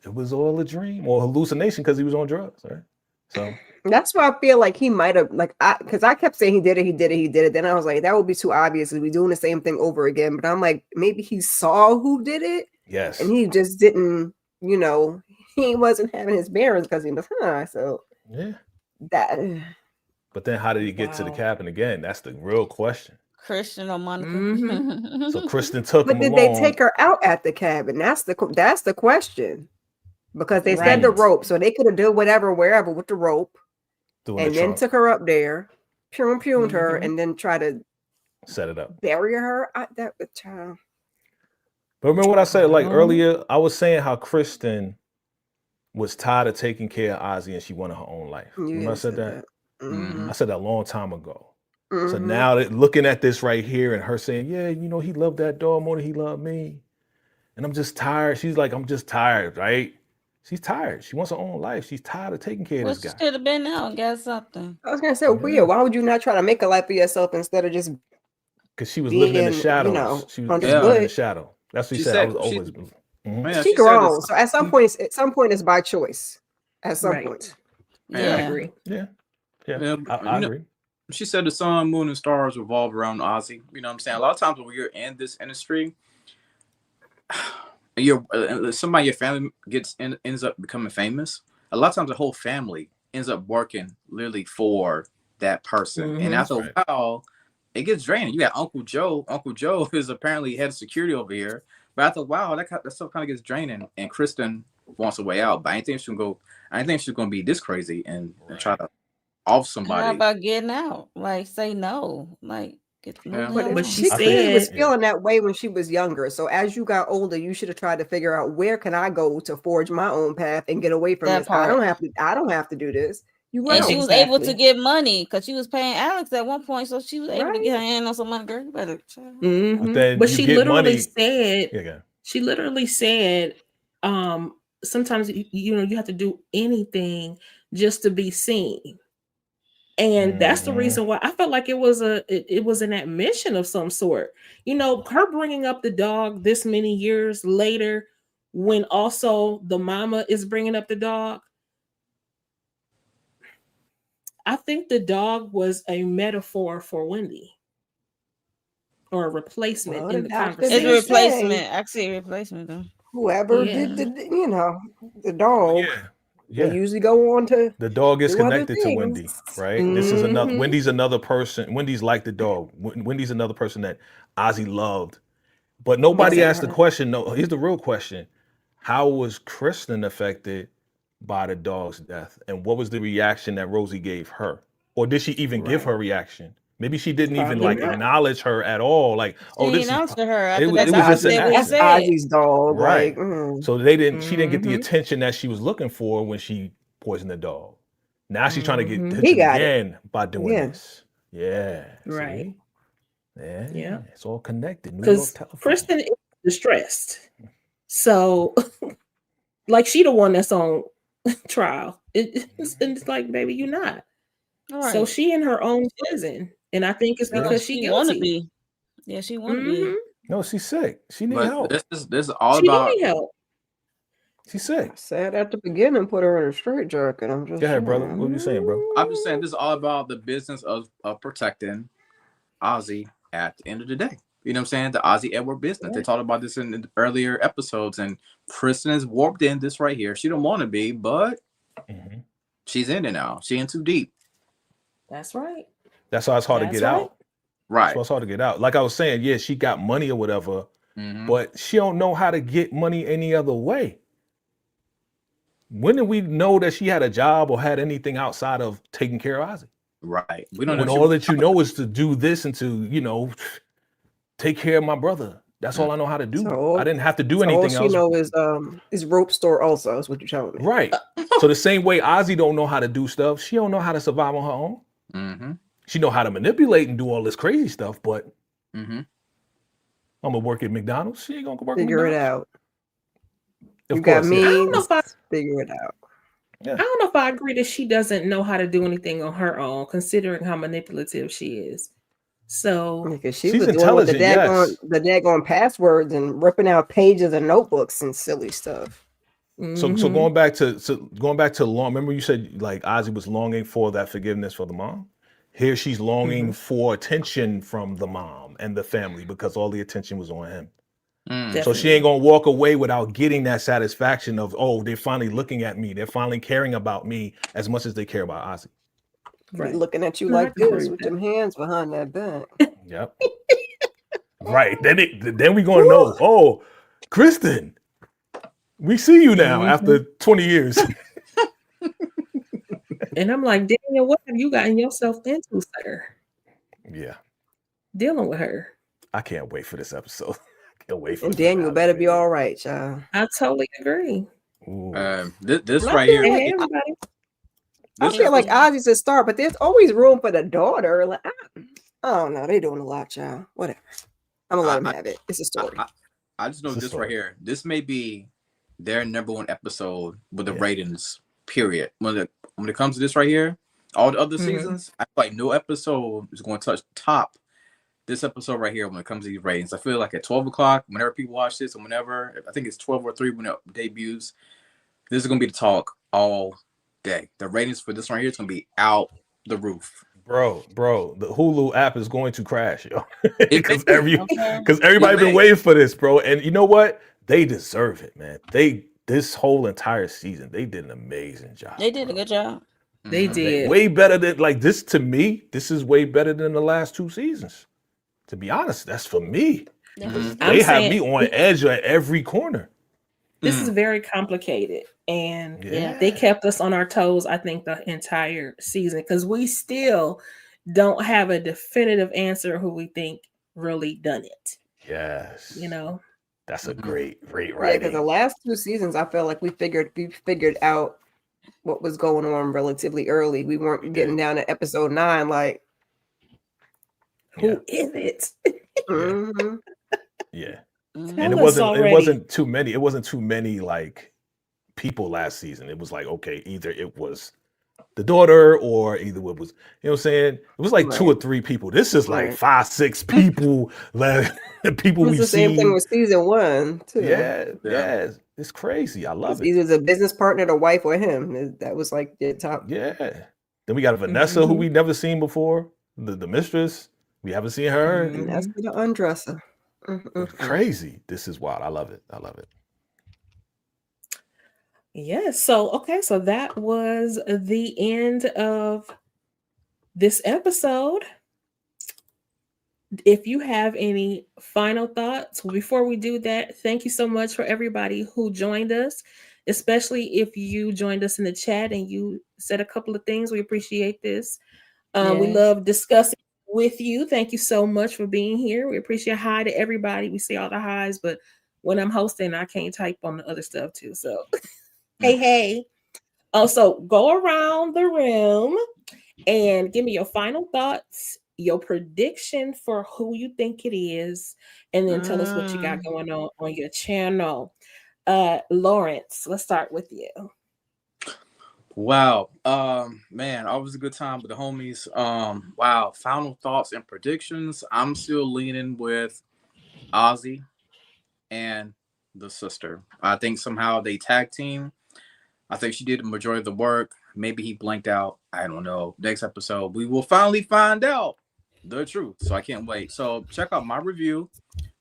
It was all a dream or hallucination because he was on drugs, right? So that's why I feel like he might have because I kept saying he did it. Then I was like, that would be too obvious. We're doing the same thing over again. But I'm like, maybe he saw who did it, yes, and he just didn't. He wasn't having his bearings because he was high. So yeah. that But then how did he get to the cabin again? That's the real question. Christian or Monica. So Kristen took But him did along. they take her out at the cabin? That's the question. Because they said the rope, so they could have done whatever wherever with the rope, and then took her up there, pewed her, and then try to set it up, bury her. That child. But remember what I said like earlier? I was saying how Kristen was tired of taking care of Ozzy and she wanted her own life. Remember I said that? I said that a long time ago. So now looking at this right here and her saying, yeah, you know, he loved that dog more than he loved me. And I'm just tired. She's like, I'm just tired, right? She's tired. She wants her own life. She's tired of taking care of this guy. She should have been out and got something. I was going to say, why would you not try to make a life for yourself instead of just because she was living in the shadows. You know, she was in the shadow. That's what she said. I was always she grown. So at some point it's by choice. At some point. Yeah, I agree. Yeah. I agree. She said the sun, moon, and stars revolve around Ozzy. You know what I'm saying? A lot of times when you're in this industry, somebody in your family ends up becoming famous. A lot of times the whole family ends up working literally for that person. And after a while, it gets draining. You got Uncle Joe. Uncle Joe is apparently head of security over here. But after a while, that stuff kind of gets draining. And Kristen wants a way out. But I didn't think she's going to be this crazy and try to off somebody. How about getting out? Like, say no. Like, but she was feeling that way when she was younger. So as you got older, you should have tried to figure out where can I go to forge my own path and get away from this. I don't have to do this. And she was able to get money because she was paying Alex at one point, so she was able to get her hand on some money. Girl, you better. But she literally said, sometimes you have to do anything just to be seen. And that's the reason why I felt like it was an admission of some sort. You know, her bringing up the dog this many years later, when also the mama is bringing up the dog. I think the dog was a metaphor for Wendy, or a replacement in the conversation. It's a replacement. I see a replacement though. Whoever did the dog. They usually go on to the dog is connected to Wendy, right? This is another Wendy's another person. Wendy's like the dog. Wendy's another person that Ozzy loved, but nobody asked the question. No, here's the real question: how was Kristen affected by the dog's death, and what was the reaction that Rosie gave her, or did she even give her reaction? Maybe she didn't even acknowledge her at all. Like, this announced to her. It was just that's Ozzy's dog, right? So they didn't. She didn't get the attention that she was looking for when she poisoned the dog. Now she's trying to get attention again by doing this. Yeah. Right. See? Yeah. It's all connected. Because Kristen is distressed. So, like, she the one that's on trial. It's like, baby, you're not. Right. So she in her own prison, and I think it's because she want to be. Yeah, she want to be. No, she's sick. She needs help. This is all about help. She's sick. I said at the beginning, put her in a straitjacket. I'm just go ahead, brother. What are you saying, bro? I'm just saying this is all about the business of protecting Ozzy at the end of the day. You know what I'm saying? The Ozzy Edward business. They talked about this in the earlier episodes, and Kristen is warped in this right here. She don't want to be, but she's in it now. She in too deep. That's right. That's why it's hard to get out. Right. That's why it's hard to get out. Like I was saying, yeah, she got money or whatever, but she don't know how to get money any other way. When did we know that she had a job or had anything outside of taking care of Ozzy? Right. We don't know. When all that you know is to do this and to, take care of my brother. That's all I know how to do. So, I didn't have to do anything else. All she know is rope store also, is what you're telling me. Right. So the same way Ozzy don't know how to do stuff, she don't know how to survive on her own. She know how to manipulate and do all this crazy stuff, but I'm gonna work at McDonald's. She ain't gonna work. Figure it out. Of you course, got me. I don't know if I figure it out. Yeah. I don't know if I agree that she doesn't know how to do anything on her own, considering how manipulative she is. So because she was doing with the daggone passwords and ripping out pages and notebooks and silly stuff. So going back to long. Remember you said like Ozzy was longing for that forgiveness for the mom. Here she's longing for attention from the mom and the family because all the attention was on him. So she ain't gonna walk away without getting that satisfaction of, oh, they're finally looking at me. They're finally caring about me as much as they care about Ozzy. Be looking at you No, I like can this agree with with them hands behind that back. Yep. Right. Then we gonna know. Oh, Kristen, we see you now after 20 years. And I'm like, Daniel, what have you gotten yourself into, sir? Yeah. Dealing with her. I can't wait for this episode. I can't wait for And the Daniel finale, better be man. all right, child. I totally agree. Ooh. This And right Hey, here. hey, everybody. I This feel like episode, Ozzy's a star, but there's always room for the daughter. Like, I don't know. They're doing a lot, child. Whatever. I'm gonna let them have it. It's a story. I just know It's a this right story. here. This may be their number one episode with the Yeah. ratings. Period. When it comes to this right here, all the other Mhm. seasons, I feel like no episode is going to touch top this episode right here when it comes to these ratings. I feel like at 12 o'clock, whenever people watch this, and whenever I think it's 12 or 3 when it debuts, this is going to be the talk all day. The ratings for this right here is going to be out the roof. Bro, the Hulu app is going to crash, yo. Because Okay. everybody been may. waiting for this, bro. And you know what? They deserve it, man. This whole entire season, they did an amazing job. They did a bro. good job. They Mhm. did. Way better than like this to me. This is way better than the last 2 seasons. To be honest, that's for me. Mhm. I'm They have saying me on edge at every corner. this is very complicated, and Yeah. they kept us on our toes, I think, the entire season, because we still don't have a definitive answer who we think really done it. Yes. You know, That's a Mhm. great Yeah, because writing. the last 2 seasons, I felt like we figured out what was going on relatively early. We weren't We getting did. down to episode 9, like, who is it? mhm. Yeah. Mhm. And Tell us it already. wasn't too many. It wasn't too many like people last season. It was like, okay, either it was the daughter or either it was, you know what I'm saying? It was like 2 or 3 people. This is like Right. 5, 6 people like people It was we've the same thing seen. with season 1 too. Yeah. It's crazy. I love It's it. either the business partner, the wife, or him. That was like the top. Yeah. Then we got Vanessa, who Mhm. we never seen before. The mistress. We haven't seen her. Mhm. And that's the undresser. Crazy. This is wild. I love it. Yes. So, okay. So that was the end of this episode. If you have any final thoughts before we do that, thank you so much for everybody who joined us, especially if you joined us in the chat and you said a couple of things. We appreciate this. We Yes. love discussing with you. Thank you so much for being here. We appreciate hi to everybody. We see all the highs, but when I'm hosting, I can't type on the other stuff too. So, hey. Also, go around the room and give me your final thoughts, your prediction for who you think it is, and then tell us what you got going on your channel. Lawrence, let's start with you. Wow. Man, always a good time with the homies. Wow. Final thoughts and predictions. I'm still leaning with Ozzy and the sister. I think somehow they tag team. I think she did the majority of the work. Maybe he blanked out. I don't know. Next episode, we will finally find out the truth. So I can't wait. So check out my review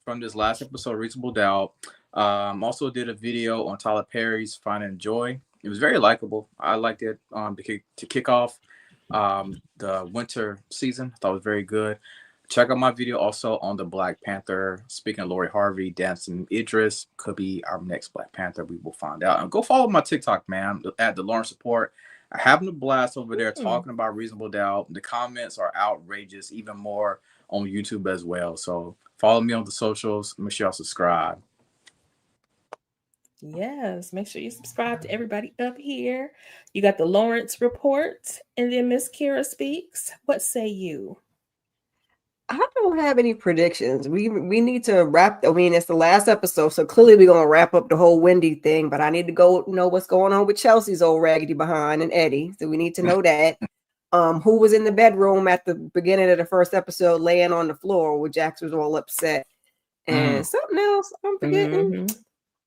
from this last episode, Reasonable Doubt. Also did a video on Tyler Perry's Finding Joy. It was very likable. I liked it to kick off the winter season. I thought it was very good. Check out my video also on the Black Panther. Speaking of Lori Harvey, Dancing Idris could be our next Black Panther. We will find out. And go follow my TikTok, man, at the Lawrence Support. I'm having a blast over there talking about Reasonable Doubt. The comments are outrageous, even more on YouTube as well. So follow me on the socials. Make sure y'all subscribe. Yes, make sure you subscribe to everybody up here. You got the Lawrence Report, and then Miss Kira speaks. What say you? I don't have any predictions. We need to wrap. I mean, it's the last episode, so clearly we're gonna wrap up the whole Wendy thing. But I need to go know what's going on with Chelsea's old raggedy behind and Eddie. So we need to know that. Who was in the bedroom at the beginning of the first episode, laying on the floor where Jax was all upset, and something else I'm forgetting.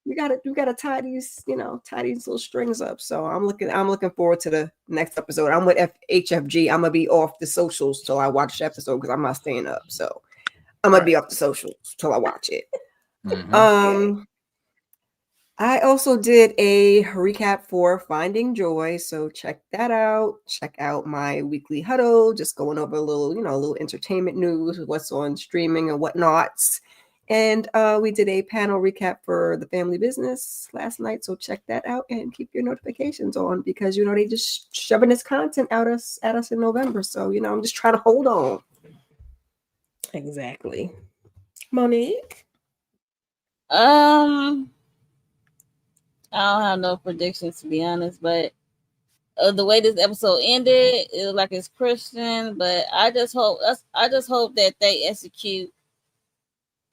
We gotta tie these little strings up. So I'm looking forward to the next episode. I'm with HFG. I'm gonna be off the socials till I watch the episode because I'm not staying up. So I'm gonna be off the socials till I watch it. I also did a recap for Finding Joy, so check that out. Check out my weekly huddle, just going over a little entertainment news, what's on streaming and whatnots. And we did a panel recap for the family business last night, so check that out and keep your notifications on because they just shoving this content at us in November. So I'm just trying to hold on. Exactly. Monique? I don't have no predictions to be honest, but the way this episode ended, it was like it's Christian. But I just hope that they execute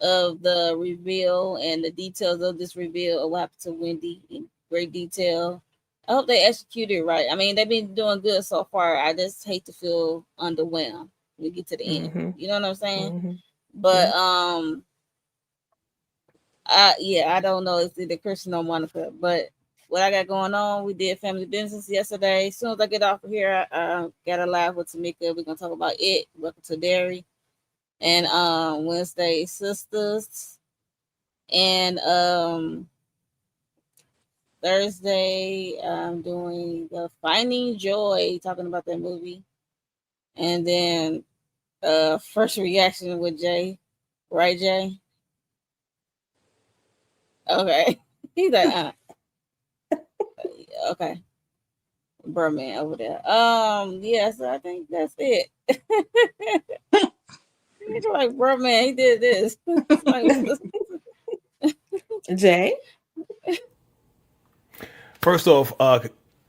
of the reveal and the details of this reveal of what happened to Wendy in great detail. I hope they execute it right. I mean, they've been doing good so far. I just hate to feel underwhelmed when we get to the end. You know what I'm saying? But I don't know. It's either Christian or Monica. But what I got going on, we did family business yesterday. As soon as I get off of here, I got a live with Tamika. We're gonna talk about it. Welcome to Dairy. And Wednesday Sisters. And Thursday I'm doing the Finding Joy, talking about that movie. And then first reaction with Jay. Right, Jay? Okay. He's like, okay. Bro man over there. Yeah, so I think that's it. He's like, bro man, he did this. Jay? First off,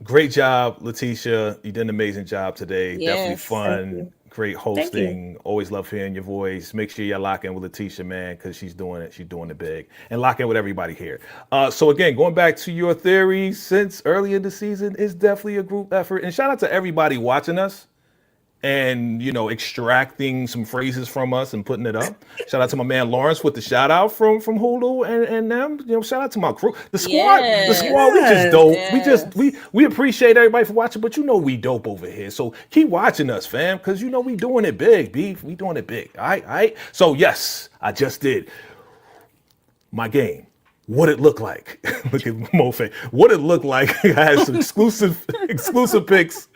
great job, Letitia. You did an amazing job today. Definitely Yes. fun. Great hosting. Always love hearing your voice. Make sure you lock in with Letitia, man, because she's doing it. She's doing it big. And lock in with everybody here. So again, going back to your theory, since early in the season, it's definitely a group effort. And shout out to everybody watching us and extracting some phrases from us and putting it up. Shout out to my man Lawrence with the shout out from Hulu and them. Shout out to my crew, the squad. The squad, we just dope. Yes. We appreciate everybody for watching, but we dope over here. So keep watching us, fam, because we doing it big, beef. We doing it big. All right. So yes, I just did my game. What it looked like. Look at Mofe. What it looked like. I had some exclusive picks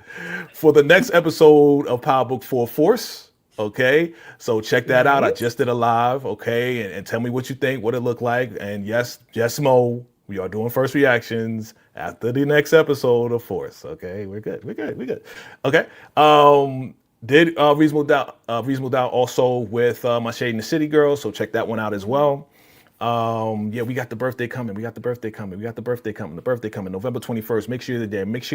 for the next episode of Power Book 4 Force. Okay, so check that out. I just did a live. Okay, and tell me what you think, what it looked like. And yes, Mo, we are doing first reactions after the next episode of Force. Okay, we're good. Okay. Did Reasonable Doubt also with my Shade in the City girl. So check that one out as well. We got the birthday coming. The birthday coming. November 21st. Make sure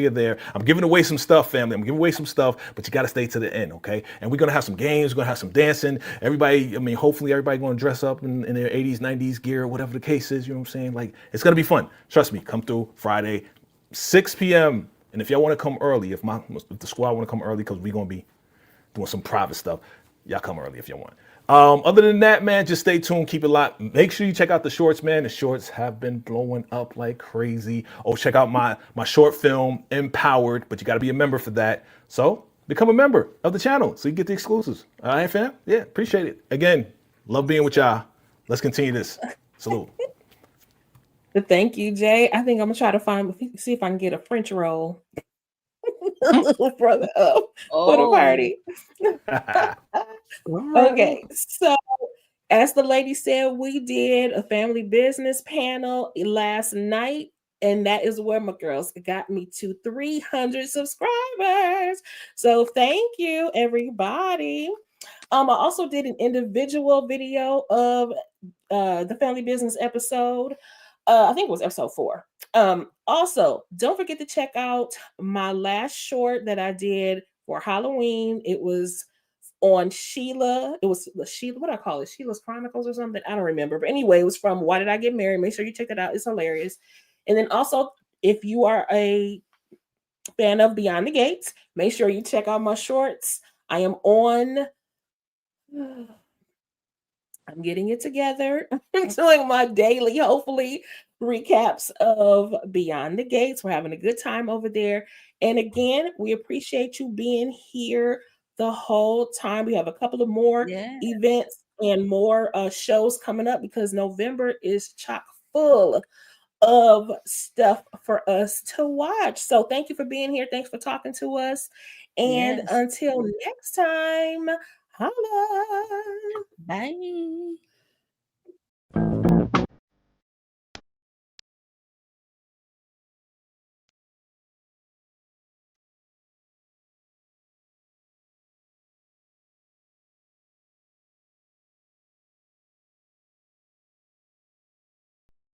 you're there. I'm giving away some stuff, family. But you got to stay to the end, okay? And we're going to have some games. We're going to have some dancing. Hopefully everybody going to dress up in their 80s, 90s gear, whatever the case is. You know what I'm saying? Like, it's going to be fun. Trust me. Come through Friday, 6 p.m. And if y'all want to come early, if the squad want to come early, because we're going to be doing some private stuff, y'all come early if y'all want. Other than that, man, just stay tuned, keep it locked. Make sure you check out the shorts, man. The shorts have been blowing up like crazy. Oh, check out my short film, Empowered, but you got to be a member for that. So become a member of the channel so you get the exclusives. All right, fam? Yeah, appreciate it. Again, love being with y'all. Let's continue this. Salute. Thank you, Jay. I think I'm going to try to see if I can get a French roll. Brother up for the party. Okay, so as the lady said, we did a family business panel last night, and that is where my girls got me to 300 subscribers. So thank you, everybody. I also did an individual video of the family business episode. I think it was episode 4. Also, don't forget to check out my last short that I did for Halloween. It was on Sheila. It was Sheila, what do I call it? Sheila's Chronicles or something? I don't remember. But anyway, it was from Why Did I Get Married? Make sure you check that out. It's hilarious. And then also, if you are a fan of Beyond the Gates, make sure you check out my shorts. I am on... I'm getting it together. I'm doing my daily, hopefully, recaps of Beyond the Gates. We're having a good time over there. And again, we appreciate you being here the whole time. We have a couple of more events and more shows coming up because November is chock full of stuff for us to watch. So thank you for being here. Thanks for talking to us. And Yes. until next time, holla. Bye.